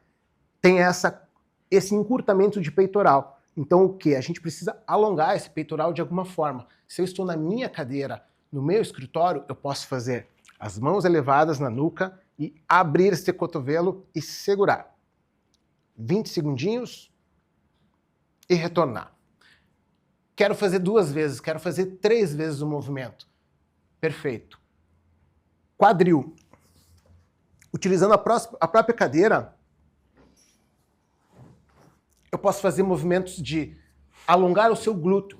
Speaker 5: tem essa esse encurtamento de peitoral. Então, o que? A gente precisa alongar esse peitoral de alguma forma. Se eu estou na minha cadeira, no meu escritório, eu posso fazer as mãos elevadas na nuca e abrir esse cotovelo e segurar. 20 segundinhos e retornar. Quero fazer 2 vezes, quero fazer 3 vezes o movimento. Perfeito. Quadril. Utilizando a própria cadeira, eu posso fazer movimentos de alongar o seu glúteo.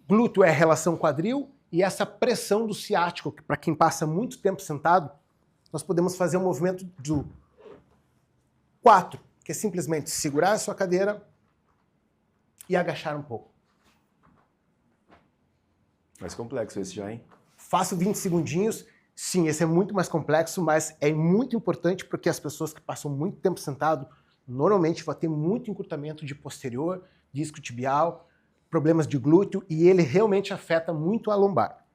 Speaker 5: Glúteo é a relação quadril e essa pressão do ciático, que para quem passa muito tempo sentado, nós podemos fazer um movimento do 4, que é simplesmente segurar a sua cadeira e agachar um pouco.
Speaker 6: Mais complexo esse já, hein?
Speaker 5: Faço 20 segundinhos. Sim, esse é muito mais complexo, mas é muito importante porque as pessoas que passam muito tempo sentado normalmente vão ter muito encurtamento de posterior, disco tibial, problemas de glúteo e ele realmente afeta muito a lombar.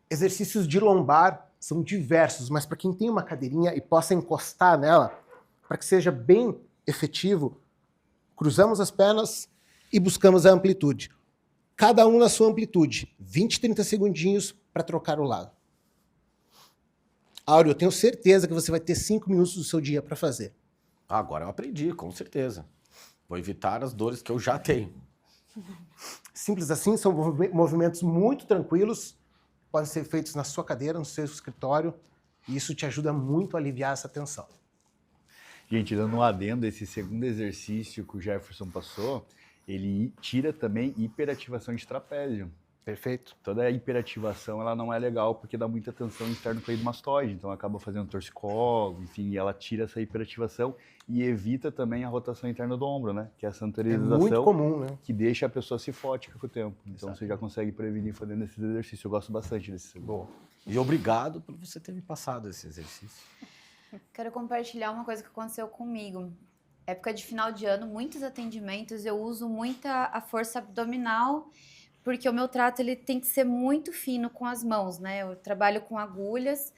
Speaker 5: Exercícios de lombar são diversos, mas para quem tem uma cadeirinha e possa encostar nela, para que seja bem efetivo, cruzamos as pernas e buscamos a amplitude. Cada um na sua amplitude, 20, 30 segundinhos para trocar o lado. Áureo, eu tenho certeza que você vai ter 5 minutos do seu dia para fazer.
Speaker 1: Agora eu aprendi, com certeza. Vou evitar as dores que eu já tenho.
Speaker 5: Simples assim, são movimentos muito tranquilos, podem ser feitos na sua cadeira, no seu escritório, e isso te ajuda muito a aliviar essa tensão.
Speaker 3: Gente, dando um adendo, esse segundo exercício que o Jefferson passou, ele tira também hiperativação de trapézio.
Speaker 5: Perfeito.
Speaker 3: Toda a hiperativação, ela não é legal porque dá muita tensão esternocleidomastoide, então acaba fazendo torcicolo, enfim, e ela tira essa hiperativação e evita também a rotação interna do ombro, né? Que é essa anteriorização.
Speaker 5: É muito comum, né?
Speaker 3: Que deixa a pessoa cifótica com o tempo. Então
Speaker 1: Exato.
Speaker 3: você já consegue prevenir fazendo esses exercícios. Eu gosto bastante desse.
Speaker 1: Bom, e obrigado por você ter me passado esse exercício.
Speaker 2: Quero compartilhar uma coisa que aconteceu comigo. Época de final de ano, muitos atendimentos, eu uso muita a força abdominal, porque o meu trato ele tem que ser muito fino com as mãos, né? Eu trabalho com agulhas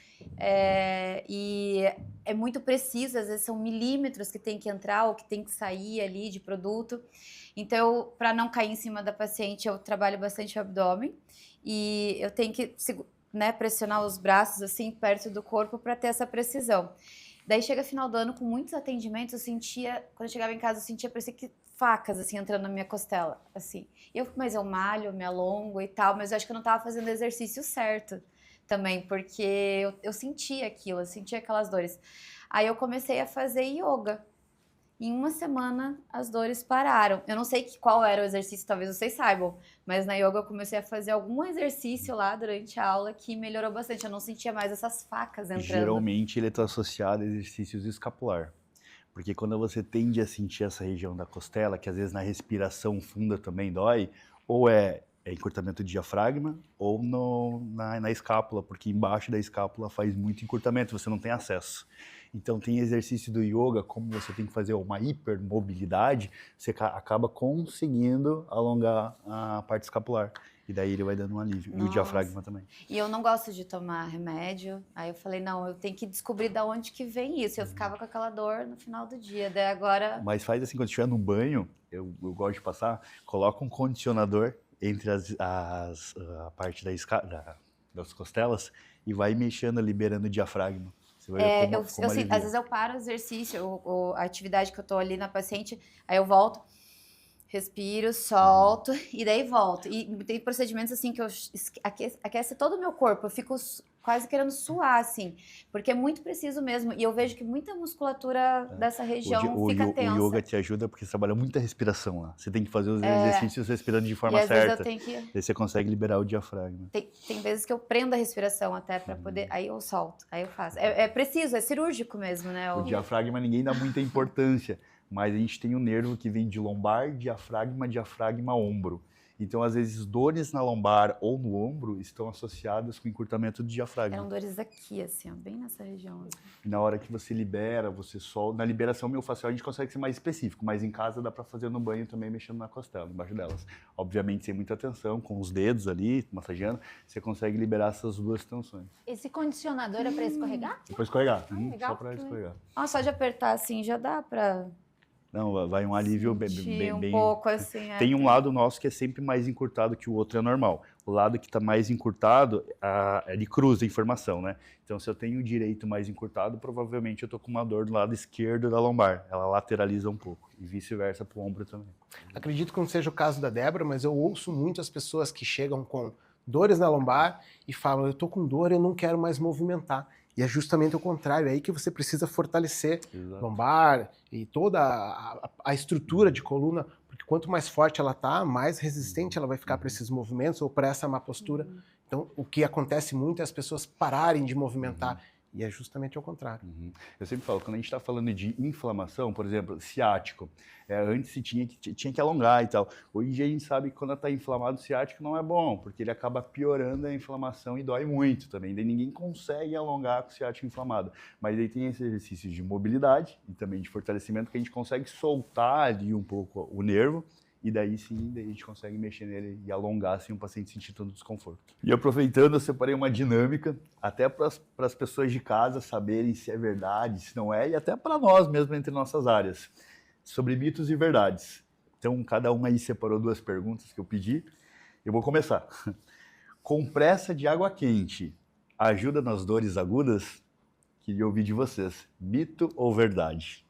Speaker 2: e é muito preciso, às vezes são milímetros que tem que entrar ou que tem que sair ali de produto. Então, para não cair em cima da paciente, eu trabalho bastante o abdômen e eu tenho que pressionar os braços assim perto do corpo para ter essa precisão. Daí chega final do ano com muitos atendimentos, eu sentia, quando eu chegava em casa, eu sentia parecia que facas assim entrando na minha costela, assim. Mas eu malho, me alongo e tal, mas eu acho que eu não estava fazendo o exercício certo também, porque eu sentia aquilo, eu sentia aquelas dores. Aí eu comecei a fazer yoga. Em uma semana as dores pararam. Eu não sei qual era o exercício, talvez vocês saibam, mas na yoga eu comecei a fazer algum exercício lá durante a aula que melhorou bastante. Eu não sentia mais essas facas entrando.
Speaker 3: Geralmente ele está associado a exercícios escapular. Porque quando você tende a sentir essa região da costela, que às vezes na respiração funda também dói, ou é encurtamento de diafragma, ou na escápula, porque embaixo da escápula faz muito encurtamento, você não tem acesso. Então tem exercício do yoga, como você tem que fazer uma hipermobilidade, você acaba conseguindo alongar a parte escapular. E daí ele vai dando um alívio.
Speaker 2: Nossa.
Speaker 3: E o diafragma também.
Speaker 2: E eu não gosto de tomar remédio. Aí eu falei, não, eu tenho que descobrir de onde que vem isso. Eu ficava com aquela dor no final do dia. Daí agora...
Speaker 3: Mas faz assim, quando estiver no banho, eu gosto de passar, coloca um condicionador entre a parte das costelas e vai mexendo, liberando o diafragma. Você vai ver como
Speaker 2: às vezes eu paro o exercício, a atividade que eu tô ali na paciente, aí eu volto, respiro, solto e daí volto. E tem procedimentos assim que eu aquece todo o meu corpo, eu fico quase querendo suar, assim, porque é muito preciso mesmo. E eu vejo que muita musculatura dessa região fica tensa.
Speaker 3: O yoga te ajuda porque você trabalha muita respiração lá. Você tem que fazer os exercícios respirando de forma certa.
Speaker 2: Vezes eu tenho que...
Speaker 3: Daí você consegue liberar o diafragma.
Speaker 2: Tem vezes que eu prendo a respiração até para poder... Aí eu solto, aí eu faço. É preciso, é cirúrgico mesmo, né?
Speaker 3: O diafragma ninguém dá muita importância, mas a gente tem um nervo que vem de lombar, diafragma, ombro. Então, às vezes, dores na lombar ou no ombro estão associadas com encurtamento do diafragma.
Speaker 2: Eram dores aqui, assim, ó, bem nessa região. Assim.
Speaker 3: E na hora que você libera, você solta. Na liberação miofascial a gente consegue ser mais específico, mas em casa dá para fazer no banho também, mexendo na costela, embaixo delas. Obviamente, sem muita tensão, com os dedos ali, massageando, você consegue liberar essas duas tensões.
Speaker 4: Esse condicionador é para escorregar?
Speaker 3: Depois escorregar.
Speaker 4: Legal.
Speaker 3: Só para escorregar.
Speaker 2: Só de apertar assim já dá para
Speaker 3: Não, vai um alívio
Speaker 2: Senti um pouco assim.
Speaker 3: Tem um lado nosso que é sempre mais encurtado que o outro é normal. O lado que está mais encurtado, ele cruza a informação, né? Então, se eu tenho o direito mais encurtado, provavelmente eu estou com uma dor do lado esquerdo da lombar. Ela lateraliza um pouco. E vice-versa para o ombro também.
Speaker 5: Acredito que não seja o caso da Débora, mas eu ouço muito as pessoas que chegam com dores na lombar e falam, eu tô com dor, eu não quero mais movimentar. E é justamente o contrário, é aí que você precisa fortalecer lombar e toda a estrutura de coluna, porque quanto mais forte ela tá, mais resistente ela vai ficar para esses movimentos ou para essa má postura. Então, o que acontece muito é as pessoas pararem de movimentar. E é justamente ao contrário.
Speaker 3: Eu sempre falo, quando a gente está falando de inflamação, por exemplo, ciático, antes se tinha que alongar e tal. Hoje em dia a gente sabe que quando está inflamado, o ciático não é bom, porque ele acaba piorando a inflamação e dói muito também. Daí ninguém consegue alongar com o ciático inflamado. Mas aí tem esse exercício de mobilidade e também de fortalecimento que a gente consegue soltar ali um pouco o nervo. E daí sim, daí a gente consegue mexer nele e alongar sem o paciente sentir todo o desconforto. E aproveitando, eu separei uma dinâmica, até para as pessoas de casa saberem se é verdade, se não é, e até para nós mesmo entre nossas áreas, sobre mitos e verdades. Então, cada um aí separou 2 perguntas que eu pedi. Eu vou começar. Compressa de água quente ajuda nas dores agudas? Queria ouvir de vocês. Mito ou verdade?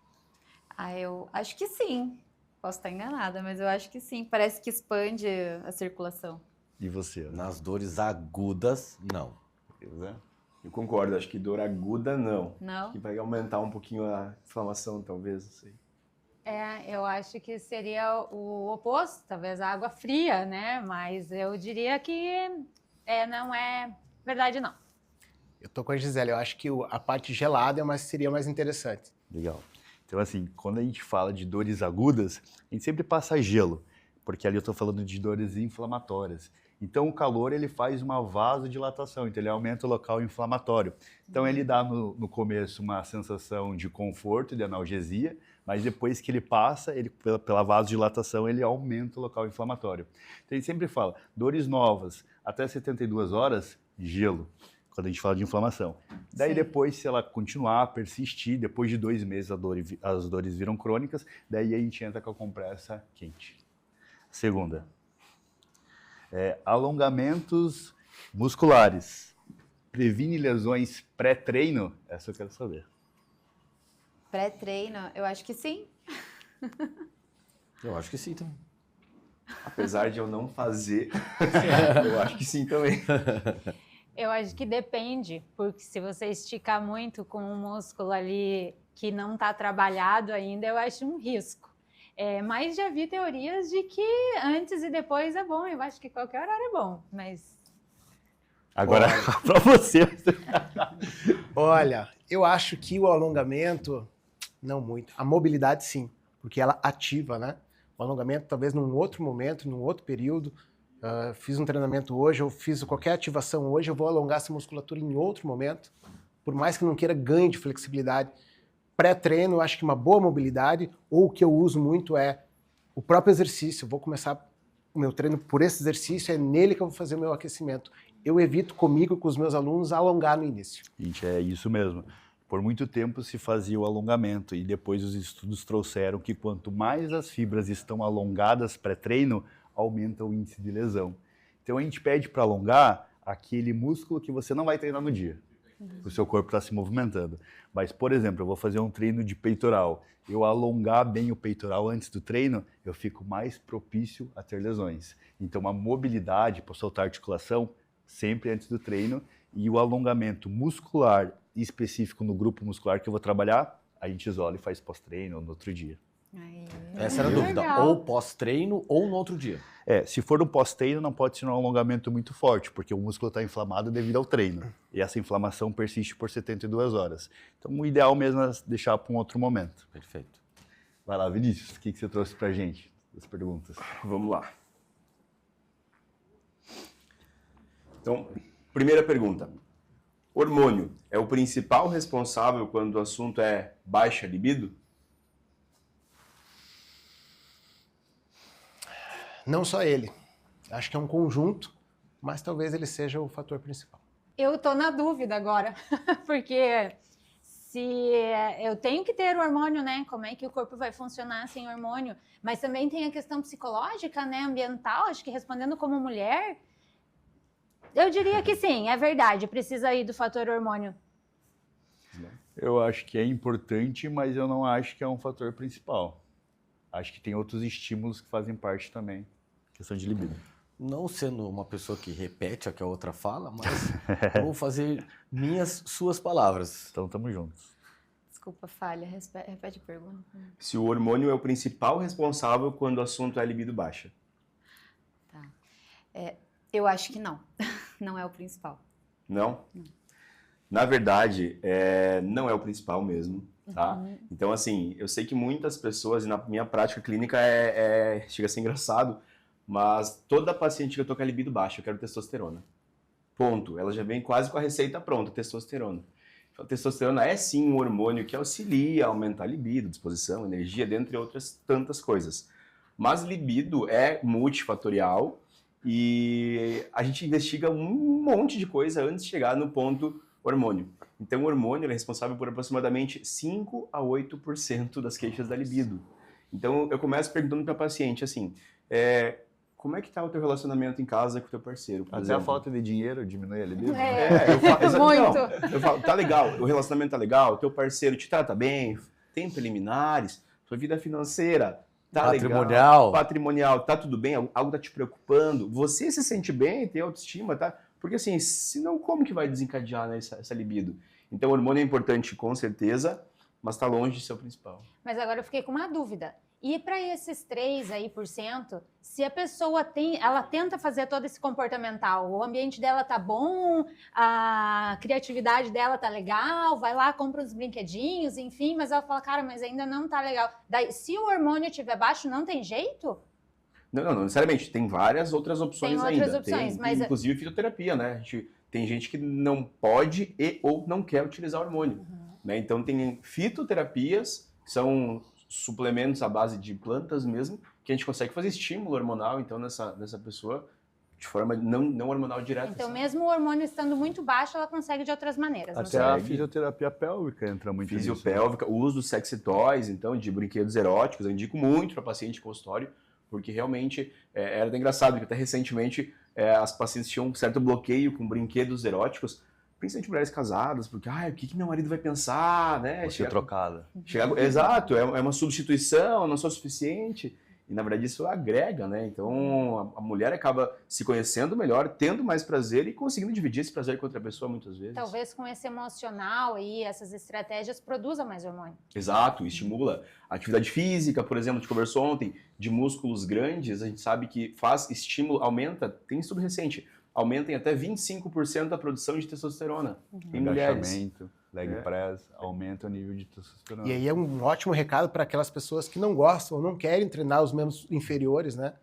Speaker 2: Eu acho que sim. Posso estar enganada, mas eu acho que sim. Parece que expande a circulação.
Speaker 3: E você?
Speaker 1: Nas dores agudas, não.
Speaker 6: Eu concordo, acho que dor aguda não.
Speaker 2: Não?
Speaker 6: Acho que vai aumentar um pouquinho a inflamação, talvez, não sei.
Speaker 4: Eu acho que seria o oposto, talvez a água fria, né? Mas eu diria que não é verdade, não.
Speaker 5: Eu tô com a Gisele, eu acho que a parte gelada seria mais interessante.
Speaker 3: Legal. Então, assim, quando a gente fala de dores agudas, a gente sempre passa gelo, porque ali eu estou falando de dores inflamatórias. Então, o calor, ele faz uma vasodilatação, então ele aumenta o local inflamatório. Então, ele dá no começo uma sensação de conforto, de analgesia, mas depois que ele passa, pela vasodilatação, ele aumenta o local inflamatório. Então, a gente sempre fala, dores novas, até 72 horas, gelo. Quando a gente fala de inflamação. Daí
Speaker 2: Sim.
Speaker 3: depois, se ela continuar a persistir, depois de 2 meses as dores viram crônicas, daí a gente entra com a compressa quente. Segunda, alongamentos musculares. Previne lesões pré-treino? Essa eu quero saber.
Speaker 2: Pré-treino, eu acho que sim.
Speaker 1: Eu acho que sim também.
Speaker 6: Apesar de eu não fazer, eu acho que sim também.
Speaker 4: Eu acho que depende, porque se você esticar muito com um músculo ali que não está trabalhado ainda, eu acho um risco. Mas já vi teorias de que antes e depois é bom, eu acho que qualquer horário é bom, mas...
Speaker 3: Agora, para você.
Speaker 5: Olha, eu acho que o alongamento, não muito. A mobilidade, sim, porque ela ativa, né? O alongamento, talvez num outro momento, num outro período. Fiz um treinamento hoje, eu fiz qualquer ativação hoje, eu vou alongar essa musculatura em outro momento. Por mais que não queira ganho de flexibilidade. Pré-treino, eu acho que uma boa mobilidade, ou o que eu uso muito é o próprio exercício. Eu vou começar o meu treino por esse exercício, é nele que eu vou fazer o meu aquecimento. Eu evito comigo e com os meus alunos alongar no início.
Speaker 3: Gente, é isso mesmo. Por muito tempo se fazia o alongamento e depois os estudos trouxeram que quanto mais as fibras estão alongadas pré-treino, aumenta o índice de lesão. Então a gente pede para alongar aquele músculo que você não vai treinar no dia. O seu corpo está se movimentando. Mas, por exemplo, eu vou fazer um treino de peitoral. Eu alongar bem o peitoral antes do treino, eu fico mais propício a ter lesões. Então a mobilidade para soltar articulação sempre antes do treino e o alongamento muscular específico no grupo muscular que eu vou trabalhar, a gente isola e faz pós-treino ou no outro dia.
Speaker 1: Essa era a dúvida.
Speaker 4: Legal.
Speaker 1: Ou pós-treino ou no outro dia.
Speaker 3: Se for um pós-treino, não pode ser um alongamento muito forte, porque o músculo está inflamado devido ao treino. E essa inflamação persiste por 72 horas. Então, o ideal mesmo é deixar para um outro momento.
Speaker 1: Perfeito.
Speaker 3: Vai lá, Vinícius, o que você trouxe para a gente? As perguntas.
Speaker 6: Vamos lá. Então, primeira pergunta. Hormônio é o principal responsável quando o assunto é baixa libido?
Speaker 5: Não só ele. Acho que é um conjunto, mas talvez ele seja o fator principal.
Speaker 4: Eu tô na dúvida agora, porque se eu tenho que ter o hormônio, né? Como é que o corpo vai funcionar sem hormônio? Mas também tem a questão psicológica, né? Ambiental, acho que respondendo como mulher, eu diria que sim, é verdade, precisa aí do fator hormônio.
Speaker 3: Eu acho que é importante, mas eu não acho que é um fator principal. Acho que tem outros estímulos que fazem parte também. Questão de libido.
Speaker 1: Não sendo uma pessoa que repete o que a outra fala, mas vou fazer suas palavras.
Speaker 3: Então, estamos juntos.
Speaker 2: Desculpa, falha. Repete a pergunta.
Speaker 6: Se o hormônio é o principal responsável quando o assunto é libido baixa.
Speaker 2: Tá. Eu acho que não. Não é o principal.
Speaker 6: Não? Na verdade, não é o principal mesmo, tá? Então, assim, eu sei que muitas pessoas, e na minha prática clínica chega a ser engraçado, mas toda paciente que eu tô com a libido baixa, eu quero testosterona. Ponto. Ela já vem quase com a receita pronta, testosterona. Então, a testosterona é sim um hormônio que auxilia a aumentar a libido, disposição, energia, dentre outras tantas coisas. Mas libido é multifatorial e a gente investiga um monte de coisa antes de chegar no ponto hormônio. Então, o hormônio é responsável por aproximadamente 5 a 8% das queixas da libido. Então, eu começo perguntando para a paciente assim, como é que está o teu relacionamento em casa com o teu parceiro, por
Speaker 3: Até
Speaker 6: exemplo?
Speaker 3: a falta de dinheiro diminui a libido?
Speaker 6: Eu falo,
Speaker 4: Muito.
Speaker 6: Não, eu falo, tá legal, o relacionamento tá legal, o teu parceiro te trata bem, tem preliminares, tua vida financeira tá legal, patrimonial, tá tudo bem, algo tá te preocupando, você se sente bem, tem autoestima, tá? Porque assim, senão como que vai desencadear, né, essa libido? Então o hormônio é importante com certeza, mas tá longe de ser o principal.
Speaker 4: Mas agora eu fiquei com uma dúvida. E para esses 3%, se a pessoa ela tenta fazer todo esse comportamental, o ambiente dela tá bom, a criatividade dela tá legal, vai lá, compra uns brinquedinhos, enfim, mas ela fala, cara, mas ainda não tá legal. Daí, se o hormônio estiver baixo, não tem jeito?
Speaker 6: Não necessariamente, tem várias outras opções
Speaker 4: Tem
Speaker 6: ainda.
Speaker 4: outras opções, mas...
Speaker 6: Inclusive fitoterapia, né? Tem gente que não pode ou não quer utilizar hormônio. Né? Então tem fitoterapias, que são suplementos à base de plantas mesmo, que a gente consegue fazer estímulo hormonal, então, nessa pessoa, de forma não hormonal direta.
Speaker 4: Então,
Speaker 6: assim.
Speaker 4: mesmo o hormônio estando muito baixo, ela consegue de outras maneiras.
Speaker 3: Até a fisioterapia pélvica entra muito nisso.
Speaker 6: Fisiopélvica, o uso dos sexy toys, então, de brinquedos eróticos, eu indico muito para paciente de consultório, porque realmente era até engraçado, porque até recentemente as pacientes tinham um certo bloqueio com brinquedos eróticos, principalmente mulheres casadas, porque, o que meu marido vai pensar, né?
Speaker 3: Você trocada.
Speaker 6: Exato, é uma substituição, não sou suficiente. E, na verdade, isso agrega, né? Então, a mulher acaba se conhecendo melhor, tendo mais prazer e conseguindo dividir esse prazer com outra pessoa, muitas vezes.
Speaker 4: Talvez com esse emocional e essas estratégias produza mais hormônio.
Speaker 6: Exato, estimula. A atividade física, por exemplo, a gente conversou ontem, de músculos grandes, a gente sabe que faz estímulo, aumenta, tem estudo recente, aumenta em até 25% a produção de testosterona em mulheres.
Speaker 3: Agachamento, leg press, aumenta o nível de testosterona.
Speaker 5: E aí é um ótimo recado para aquelas pessoas que não gostam ou não querem treinar os membros inferiores, né?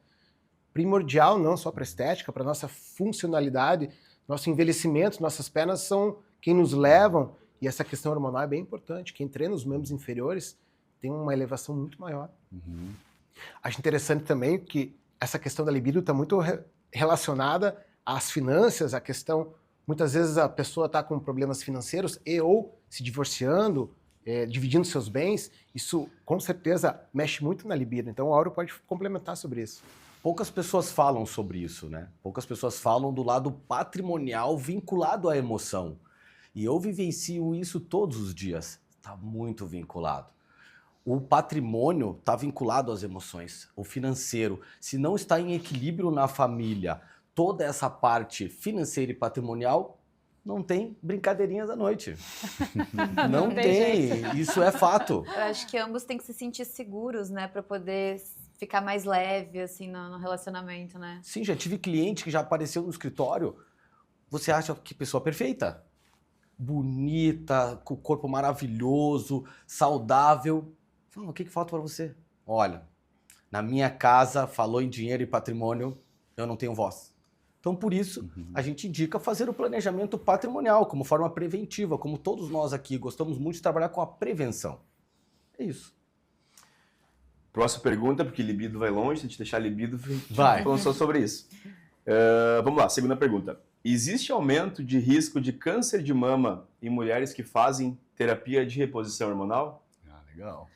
Speaker 5: Primordial não só para estética, para nossa funcionalidade, nosso envelhecimento, nossas pernas são quem nos levam, e essa questão hormonal é bem importante. Quem treina os membros inferiores tem uma elevação muito maior. Acho interessante também que essa questão da libido está muito relacionada às finanças, a questão... Muitas vezes a pessoa está com problemas financeiros ou se divorciando, dividindo seus bens. Isso, com certeza, mexe muito na libido. Então, o Áureo pode complementar sobre isso.
Speaker 1: Poucas pessoas falam sobre isso, né? Poucas pessoas falam do lado patrimonial vinculado à emoção. E eu vivencio isso todos os dias. Está muito vinculado. O patrimônio está vinculado às emoções. O financeiro, se não está em equilíbrio na família, toda essa parte financeira e patrimonial, não tem brincadeirinhas à noite. Não tem. Isso é fato.
Speaker 2: Eu acho que ambos têm que se sentir seguros, né? Para poder ficar mais leve, assim, no relacionamento, né?
Speaker 1: Sim, já tive cliente que já apareceu no escritório. Você acha que pessoa perfeita? Bonita, com o corpo maravilhoso, saudável. Fala, o que falta para você? Olha, na minha casa, falou em dinheiro e patrimônio, eu não tenho voz. Então, por isso, a gente indica fazer o planejamento patrimonial como forma preventiva, como todos nós aqui gostamos muito de trabalhar com a prevenção. É isso.
Speaker 6: Próxima pergunta, porque libido vai longe, se a gente deixar libido,
Speaker 1: vai.
Speaker 6: falando só sobre isso. Vamos lá, segunda pergunta. existe aumento de risco de câncer de mama em mulheres que fazem terapia de reposição hormonal?
Speaker 3: Ah, legal.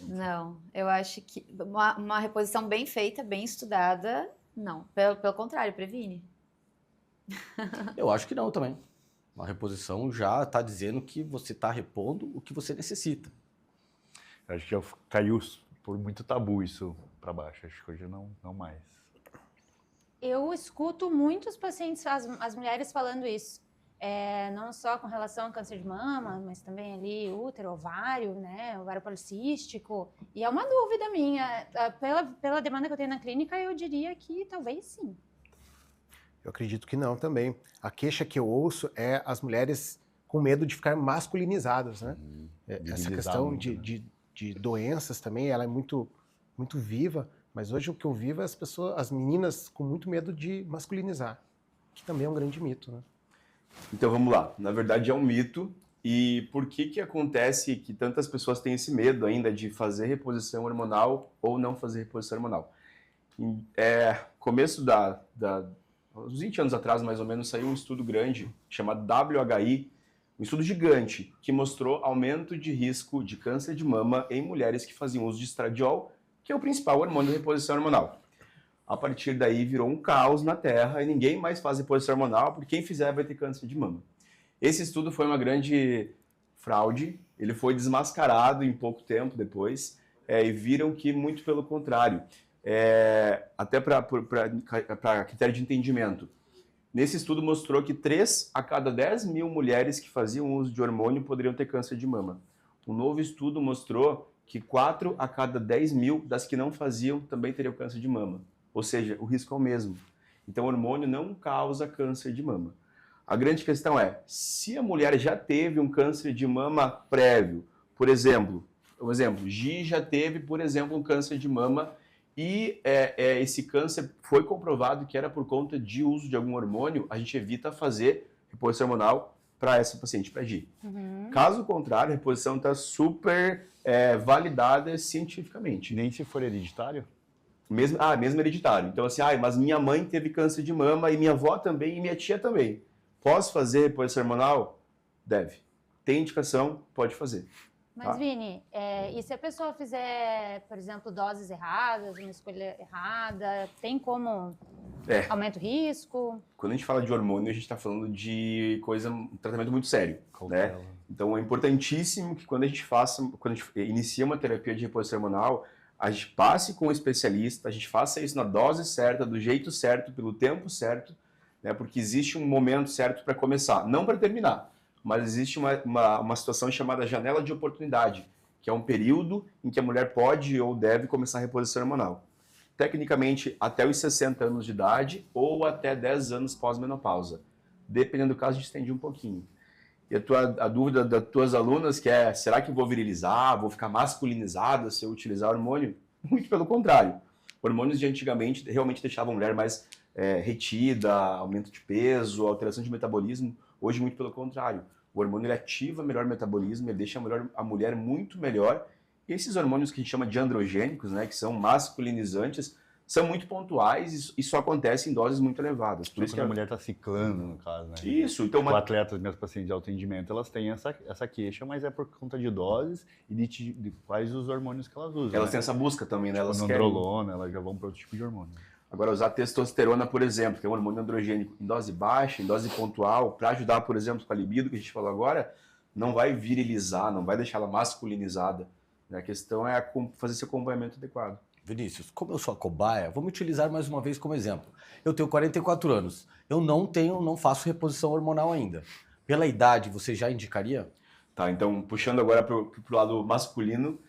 Speaker 2: Não, eu acho que uma reposição bem feita, bem estudada, não. Pelo contrário, previne.
Speaker 1: Eu acho que não também. Uma reposição já está dizendo que você está repondo o que você necessita.
Speaker 3: Acho que já caiu por muito tabu isso para baixo. Acho que hoje não mais.
Speaker 4: Eu escuto muitos pacientes, as mulheres falando isso. Não só com relação ao câncer de mama, mas também ali útero, ovário, né? Ovário policístico. E é uma dúvida minha. Pela demanda que eu tenho na clínica, eu diria que talvez sim.
Speaker 5: Eu acredito que não também. A queixa que eu ouço é as mulheres com medo de ficar masculinizadas, né? Essa questão de doenças também, ela é muito, muito viva, mas hoje o que eu vivo é as meninas com muito medo de masculinizar, que também é um grande mito, né?
Speaker 6: Então vamos lá. Na verdade é um mito. E por que acontece que tantas pessoas têm esse medo ainda de fazer reposição hormonal ou não fazer reposição hormonal? Começo uns 20 anos atrás, mais ou menos, saiu um estudo grande chamado WHI, um estudo gigante, que mostrou aumento de risco de câncer de mama em mulheres que faziam uso de estradiol, que é o principal hormônio de reposição hormonal. A partir daí virou um caos na Terra e ninguém mais faz reposição hormonal, porque quem fizer vai ter câncer de mama. Esse estudo foi uma grande fraude, ele foi desmascarado em pouco tempo depois, e viram que muito pelo contrário. Até para critério de entendimento. Nesse estudo mostrou que 3 a cada 10 mil mulheres que faziam uso de hormônio poderiam ter câncer de mama. Um novo estudo mostrou que 4 a cada 10 mil das que não faziam também teriam câncer de mama. Ou seja, o risco é o mesmo. Então, o hormônio não causa câncer de mama. A grande questão é, se a mulher já teve um câncer de mama prévio, por exemplo, Gi já teve, por exemplo, um câncer de mama e esse câncer foi comprovado que era por conta de uso de algum hormônio, a gente evita fazer reposição hormonal para essa paciente, para Gi. Caso contrário, a reposição está super validada cientificamente.
Speaker 3: Nem se for hereditário?
Speaker 6: Mesmo hereditário. Então assim, mas minha mãe teve câncer de mama e minha avó também e minha tia também. Posso fazer reposição hormonal? Deve. Tem indicação? Pode fazer.
Speaker 4: Mas, Vini, e se a pessoa fizer, por exemplo, doses erradas, uma escolha errada, tem como aumenta o risco?
Speaker 6: Quando a gente fala de hormônio, a gente está falando de um tratamento muito sério, né? Então, é importantíssimo que quando a gente inicia uma terapia de reposição hormonal, a gente passe com um especialista, a gente faça isso na dose certa, do jeito certo, pelo tempo certo, né? Porque existe um momento certo para começar, não para terminar. Mas existe uma situação chamada janela de oportunidade, que é um período em que a mulher pode ou deve começar a reposição hormonal. Tecnicamente, até os 60 anos de idade ou até 10 anos pós-menopausa. Dependendo do caso, a gente estende um pouquinho. E a dúvida das tuas alunas que será que vou virilizar, vou ficar masculinizada se eu utilizar hormônio? Muito pelo contrário. Hormônios de antigamente realmente deixavam a mulher mais retida, aumento de peso, alteração de metabolismo. Hoje, muito pelo contrário. O hormônio ele ativa melhor o metabolismo, ele deixa a mulher muito melhor. E esses hormônios que a gente chama de androgênicos, né, que são masculinizantes, são muito pontuais e só acontece em doses muito elevadas. Por isso
Speaker 3: que a mulher está ciclando, no caso, né?
Speaker 6: Isso. Então,
Speaker 3: o atleta, minhas pacientes de autoatendimento, elas têm essa queixa, mas é por conta de doses e de quais os hormônios que elas usam.
Speaker 6: Elas têm essa busca também, né?
Speaker 3: Tipo,
Speaker 6: elas
Speaker 3: androlona, elas já vão para outro tipo de hormônio.
Speaker 6: Agora, usar testosterona, por exemplo, que é um hormônio androgênico, em dose baixa, em dose pontual, para ajudar, por exemplo, com a libido, que a gente falou agora, não vai virilizar, não vai deixar ela masculinizada. A questão é fazer esse acompanhamento adequado.
Speaker 1: Vinícius, como eu sou a cobaia, vou me utilizar mais uma vez como exemplo. Eu tenho 44 anos, eu não faço reposição hormonal ainda. Pela idade, você já indicaria?
Speaker 6: Tá, então, puxando agora para o lado masculino,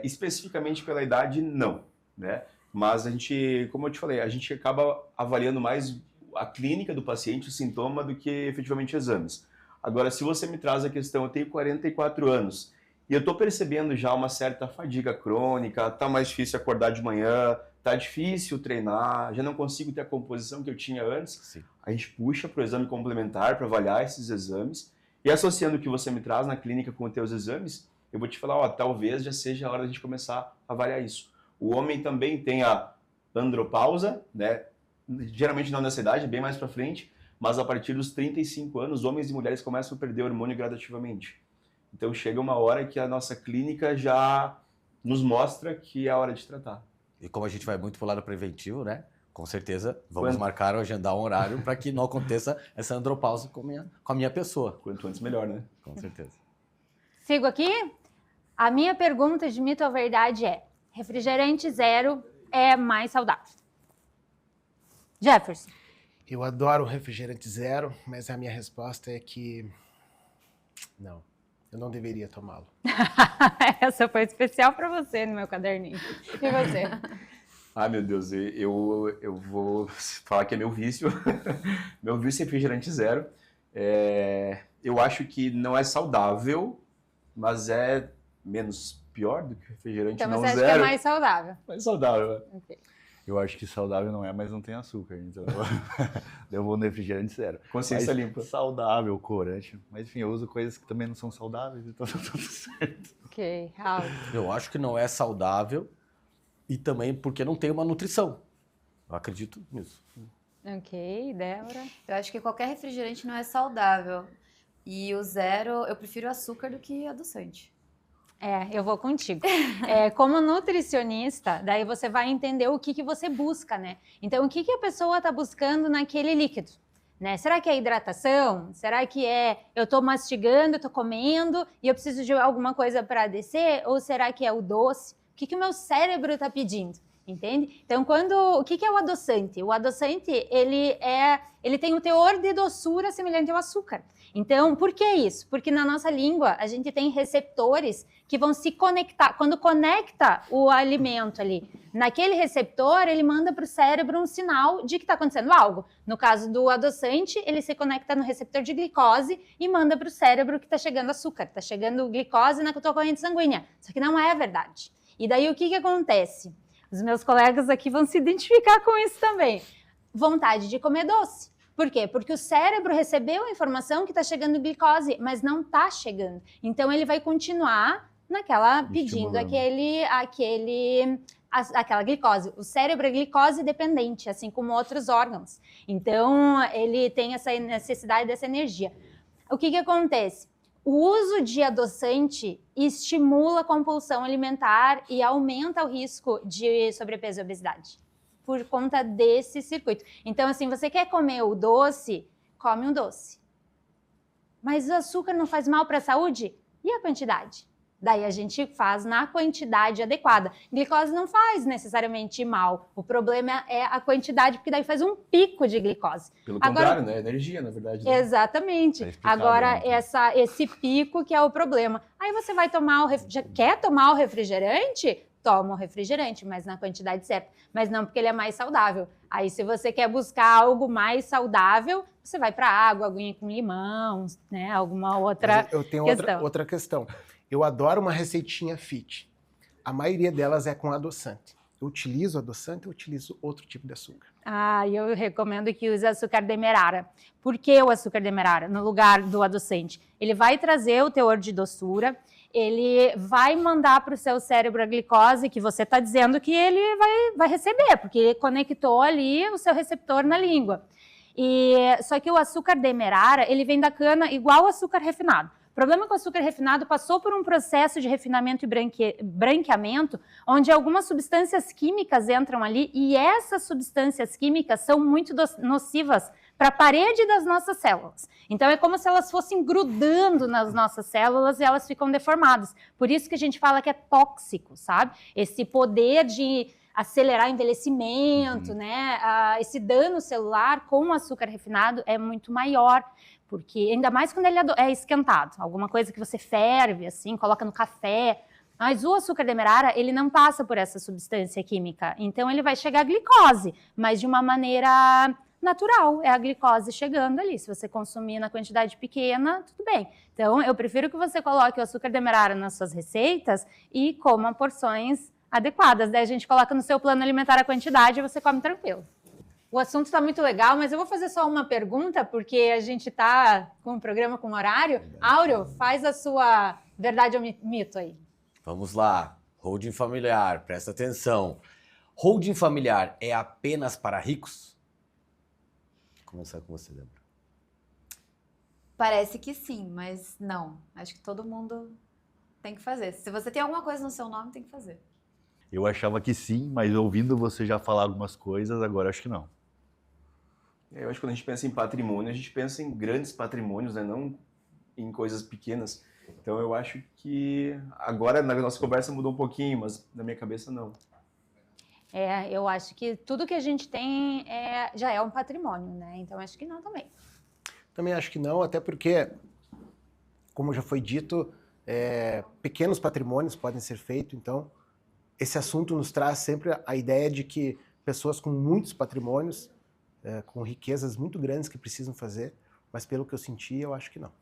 Speaker 6: especificamente pela idade, não, né? Mas a gente, como eu te falei, a gente acaba avaliando mais a clínica do paciente, o sintoma, do que efetivamente exames. Agora, se você me traz a questão, eu tenho 44 anos e eu estou percebendo já uma certa fadiga crônica, está mais difícil acordar de manhã, está difícil treinar, já não consigo ter a composição que eu tinha antes, sim, a gente puxa para o exame complementar para avaliar esses exames e associando o que você me traz na clínica com os teus exames, eu vou te falar, talvez já seja a hora da gente começar a avaliar isso. O homem também tem a andropausa, né? Geralmente não nessa idade, bem mais para frente, mas a partir dos 35 anos, homens e mulheres começam a perder hormônio gradativamente. Então chega uma hora que a nossa clínica já nos mostra que é a hora de tratar.
Speaker 1: E como a gente vai muito pro lado preventivo, né? Com certeza, vamos marcar ou agendar um horário para que não aconteça essa andropausa com a minha pessoa.
Speaker 6: Quanto antes, melhor, né?
Speaker 1: Com certeza.
Speaker 4: Sigo aqui? A minha pergunta de mito ou verdade é: refrigerante zero é mais saudável? Jefferson.
Speaker 5: Eu adoro refrigerante zero, mas a minha resposta é que não, eu não deveria tomá-lo.
Speaker 4: Essa foi especial para você no meu caderninho. E você?
Speaker 6: Ai, meu Deus, eu vou falar que é meu vício. Meu vício é refrigerante zero. Eu acho que não é saudável, mas é menos pior do que refrigerante
Speaker 4: Então
Speaker 6: não
Speaker 4: você acha
Speaker 6: zero.
Speaker 4: que é mais saudável?
Speaker 6: Mais saudável, né?
Speaker 4: Okay.
Speaker 3: Eu acho que saudável não é, mas não tem açúcar. Então eu vou no refrigerante zero.
Speaker 6: Consciência
Speaker 3: Mas
Speaker 6: limpa.
Speaker 3: Saudável, corante. Mas enfim, eu uso coisas que também não são saudáveis, então tá tudo certo.
Speaker 4: Ok, Raul.
Speaker 1: Eu acho que não é saudável e também porque não tem uma nutrição. Eu acredito nisso.
Speaker 4: Ok, Débora.
Speaker 2: Eu acho que qualquer refrigerante não é saudável. E o zero, eu prefiro açúcar do que adoçante.
Speaker 4: Eu vou contigo. Como nutricionista, daí você vai entender o que você busca, né? Então, o que a pessoa está buscando naquele líquido? Né? Será que é hidratação? Será que eu estou mastigando, estou comendo e eu preciso de alguma coisa para descer? Ou será que é o doce? O que o meu cérebro está pedindo? Entende? Então, o que é o adoçante? O adoçante, ele tem um teor de doçura semelhante ao açúcar. Então, por que isso? Porque na nossa língua, a gente tem receptores que vão se conectar. Quando conecta o alimento ali naquele receptor, ele manda para o cérebro um sinal de que está acontecendo algo. No caso do adoçante, ele se conecta no receptor de glicose e manda para o cérebro que está chegando açúcar, está chegando glicose na tua corrente sanguínea. Só que não é verdade. E daí, o que acontece? Os meus colegas aqui vão se identificar com isso também. Vontade de comer doce. Por quê? Porque o cérebro recebeu a informação que está chegando glicose, mas não está chegando. Então, ele vai continuar pedindo aquela glicose. O cérebro é glicose dependente, assim como outros órgãos. Então, ele tem essa necessidade dessa energia. O que acontece? O uso de adoçante estimula a compulsão alimentar e aumenta o risco de sobrepeso e obesidade, por conta desse circuito. Então, assim, você quer comer o doce? Come um doce. Mas o açúcar não faz mal para a saúde? E a quantidade? Daí a gente faz na quantidade adequada. Glicose não faz necessariamente mal. O problema é a quantidade, porque daí faz um pico de glicose.
Speaker 6: Pelo contrário, né? Energia, na verdade. Né?
Speaker 4: Exatamente. Agora, esse pico que é o problema. Aí você vai quer tomar o refrigerante? Toma o refrigerante, mas na quantidade certa. Mas não porque ele é mais saudável. Aí, se você quer buscar algo mais saudável, você vai para aguinha com limão, né? Alguma outra
Speaker 5: eu tenho
Speaker 4: questão.
Speaker 5: outra questão. Eu adoro uma receitinha fit. A maioria delas é com adoçante. Eu utilizo adoçante, eu utilizo outro tipo de açúcar.
Speaker 4: Eu recomendo que use açúcar demerara. Por que o açúcar demerara no lugar do adoçante? Ele vai trazer o teor de doçura, ele vai mandar para o seu cérebro a glicose que você está dizendo que ele vai receber, porque ele conectou ali o seu receptor na língua. Só que o açúcar demerara, ele vem da cana igual o açúcar refinado. O problema é que o açúcar refinado passou por um processo de refinamento e branqueamento, onde algumas substâncias químicas entram ali, e essas substâncias químicas são muito nocivas para a parede das nossas células. Então, é como se elas fossem grudando nas nossas células e elas ficam deformadas. Por isso que a gente fala que é tóxico, sabe? Esse poder de acelerar o envelhecimento, né? Esse dano celular com o açúcar refinado é muito maior. Porque ainda mais quando ele é esquentado, alguma coisa que você ferve, assim, coloca no café. Mas o açúcar demerara, ele não passa por essa substância química. Então, ele vai chegar a glicose, mas de uma maneira natural. É a glicose chegando ali. Se você consumir na quantidade pequena, tudo bem. Então, eu prefiro que você coloque o açúcar demerara nas suas receitas e coma porções adequadas. Daí a gente coloca no seu plano alimentar a quantidade e você come tranquilo. O assunto está muito legal, mas eu vou fazer só uma pergunta, porque a gente está com um programa com horário. Áureo, faz a sua verdade ou mito aí.
Speaker 1: Vamos lá. Holding familiar, presta atenção. Holding familiar é apenas para ricos? Vou começar com você, Débora.
Speaker 2: Parece que sim, mas não. Acho que todo mundo tem que fazer. Se você tem alguma coisa no seu nome, tem que fazer.
Speaker 3: Eu achava que sim, mas ouvindo você já falar algumas coisas, agora acho que não.
Speaker 6: Eu acho que quando a gente pensa em patrimônio, a gente pensa em grandes patrimônios, né? Não em coisas pequenas. Então eu acho que agora na nossa conversa mudou um pouquinho, mas na minha cabeça não.
Speaker 4: Eu acho que tudo que a gente tem já é um patrimônio, né? Então acho que não também.
Speaker 5: Também acho que não, até porque, como já foi dito, pequenos patrimônios podem ser feitos, então esse assunto nos traz sempre a ideia de que pessoas com muitos patrimônios, com riquezas muito grandes que precisam fazer, mas pelo que eu senti, eu acho que não.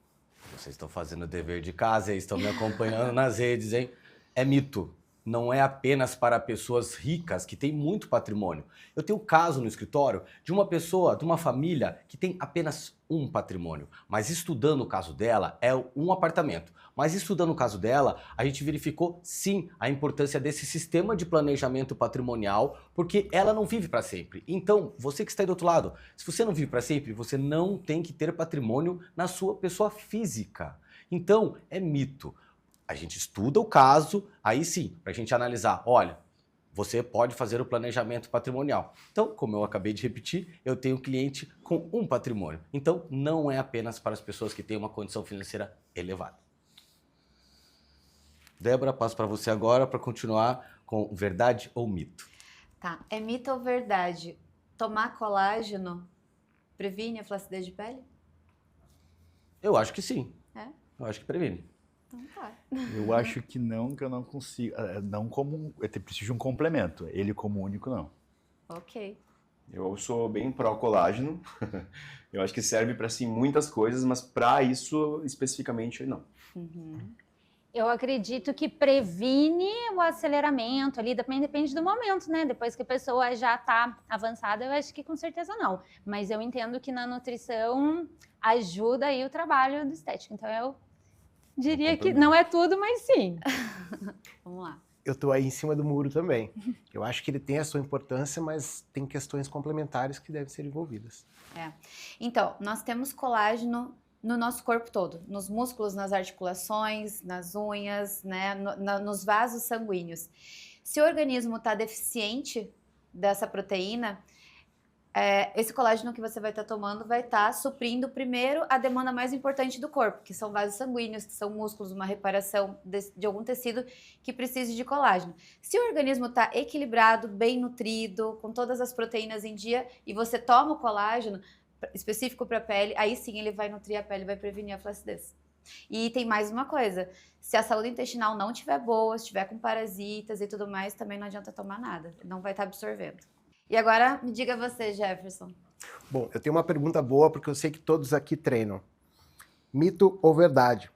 Speaker 1: Vocês estão fazendo o dever de casa e estão me acompanhando nas redes, hein? É mito. Não é apenas para pessoas ricas que têm muito patrimônio. Eu tenho um caso no escritório de uma pessoa, de uma família que tem apenas um patrimônio. Mas estudando o caso dela, é um apartamento. Mas estudando o caso dela, a gente verificou sim a importância desse sistema de planejamento patrimonial, porque ela não vive para sempre. Então, você que está aí do outro lado, se você não vive para sempre, você não tem que ter patrimônio na sua pessoa física. Então, é mito. A gente estuda o caso, aí sim, para a gente analisar, olha, você pode fazer o planejamento patrimonial. Então, como eu acabei de repetir, eu tenho cliente com um patrimônio. Então, não é apenas para as pessoas que têm uma condição financeira elevada. Débora, passo para você agora para continuar com verdade ou mito.
Speaker 2: Tá, é mito ou verdade? Tomar colágeno previne a flacidez de pele?
Speaker 1: Eu acho que sim.
Speaker 2: É?
Speaker 1: Eu acho que previne.
Speaker 2: Então tá.
Speaker 3: Eu acho que eu não consigo. Não como. Eu preciso de um complemento. Ele como único, não.
Speaker 2: Ok.
Speaker 6: Eu sou bem pró-colágeno. Eu acho que serve para sim muitas coisas, mas para isso especificamente não.
Speaker 4: Eu acredito que previne o aceleramento ali, também depende do momento, né? Depois que a pessoa já está avançada, eu acho que com certeza não. Mas eu entendo que na nutrição ajuda aí o trabalho do estético. Então eu diria que não é tudo, mas sim.
Speaker 2: Vamos lá.
Speaker 5: Eu estou aí em cima do muro também. Eu acho que ele tem a sua importância, mas tem questões complementares que devem ser envolvidas.
Speaker 2: Então, nós temos colágeno no nosso corpo todo, nos músculos, nas articulações, nas unhas, né, nos vasos sanguíneos. Se o organismo está deficiente dessa proteína, esse colágeno que você vai estar tomando vai estar suprindo primeiro a demanda mais importante do corpo, que são vasos sanguíneos, que são músculos, uma reparação de algum tecido que precise de colágeno. Se o organismo está equilibrado, bem nutrido, com todas as proteínas em dia, e você toma o colágeno específico para a pele, aí sim ele vai nutrir a pele, vai prevenir a flacidez. E tem mais uma coisa, se a saúde intestinal não estiver boa, se estiver com parasitas e tudo mais, também não adianta tomar nada, não vai estar absorvendo. E agora, me diga você, Jefferson.
Speaker 5: Bom, eu tenho uma pergunta boa, porque eu sei que todos aqui treinam. Mito ou verdade?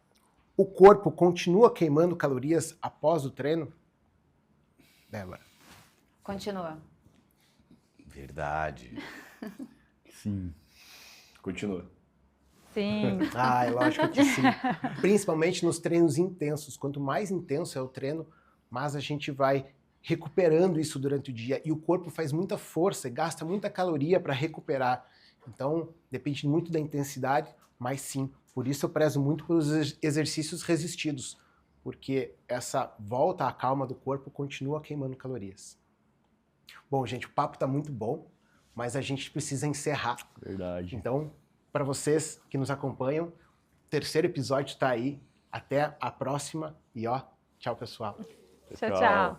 Speaker 5: O corpo continua queimando calorias após o treino? Débora.
Speaker 2: Continua.
Speaker 1: Verdade.
Speaker 3: Sim.
Speaker 6: Continua.
Speaker 4: Sim.
Speaker 5: Ah, é lógico que sim. Principalmente nos treinos intensos. Quanto mais intenso é o treino, mais a gente vai recuperando isso durante o dia. E o corpo faz muita força e gasta muita caloria para recuperar. Então, depende muito da intensidade, mas sim. Por isso eu prezo muito pelos exercícios resistidos, porque essa volta à calma do corpo continua queimando calorias. Bom, gente, o papo está muito bom, mas a gente precisa encerrar.
Speaker 3: Verdade.
Speaker 5: Então, para vocês que nos acompanham, o terceiro episódio está aí. Até a próxima e tchau, pessoal.
Speaker 4: Tchau, tchau.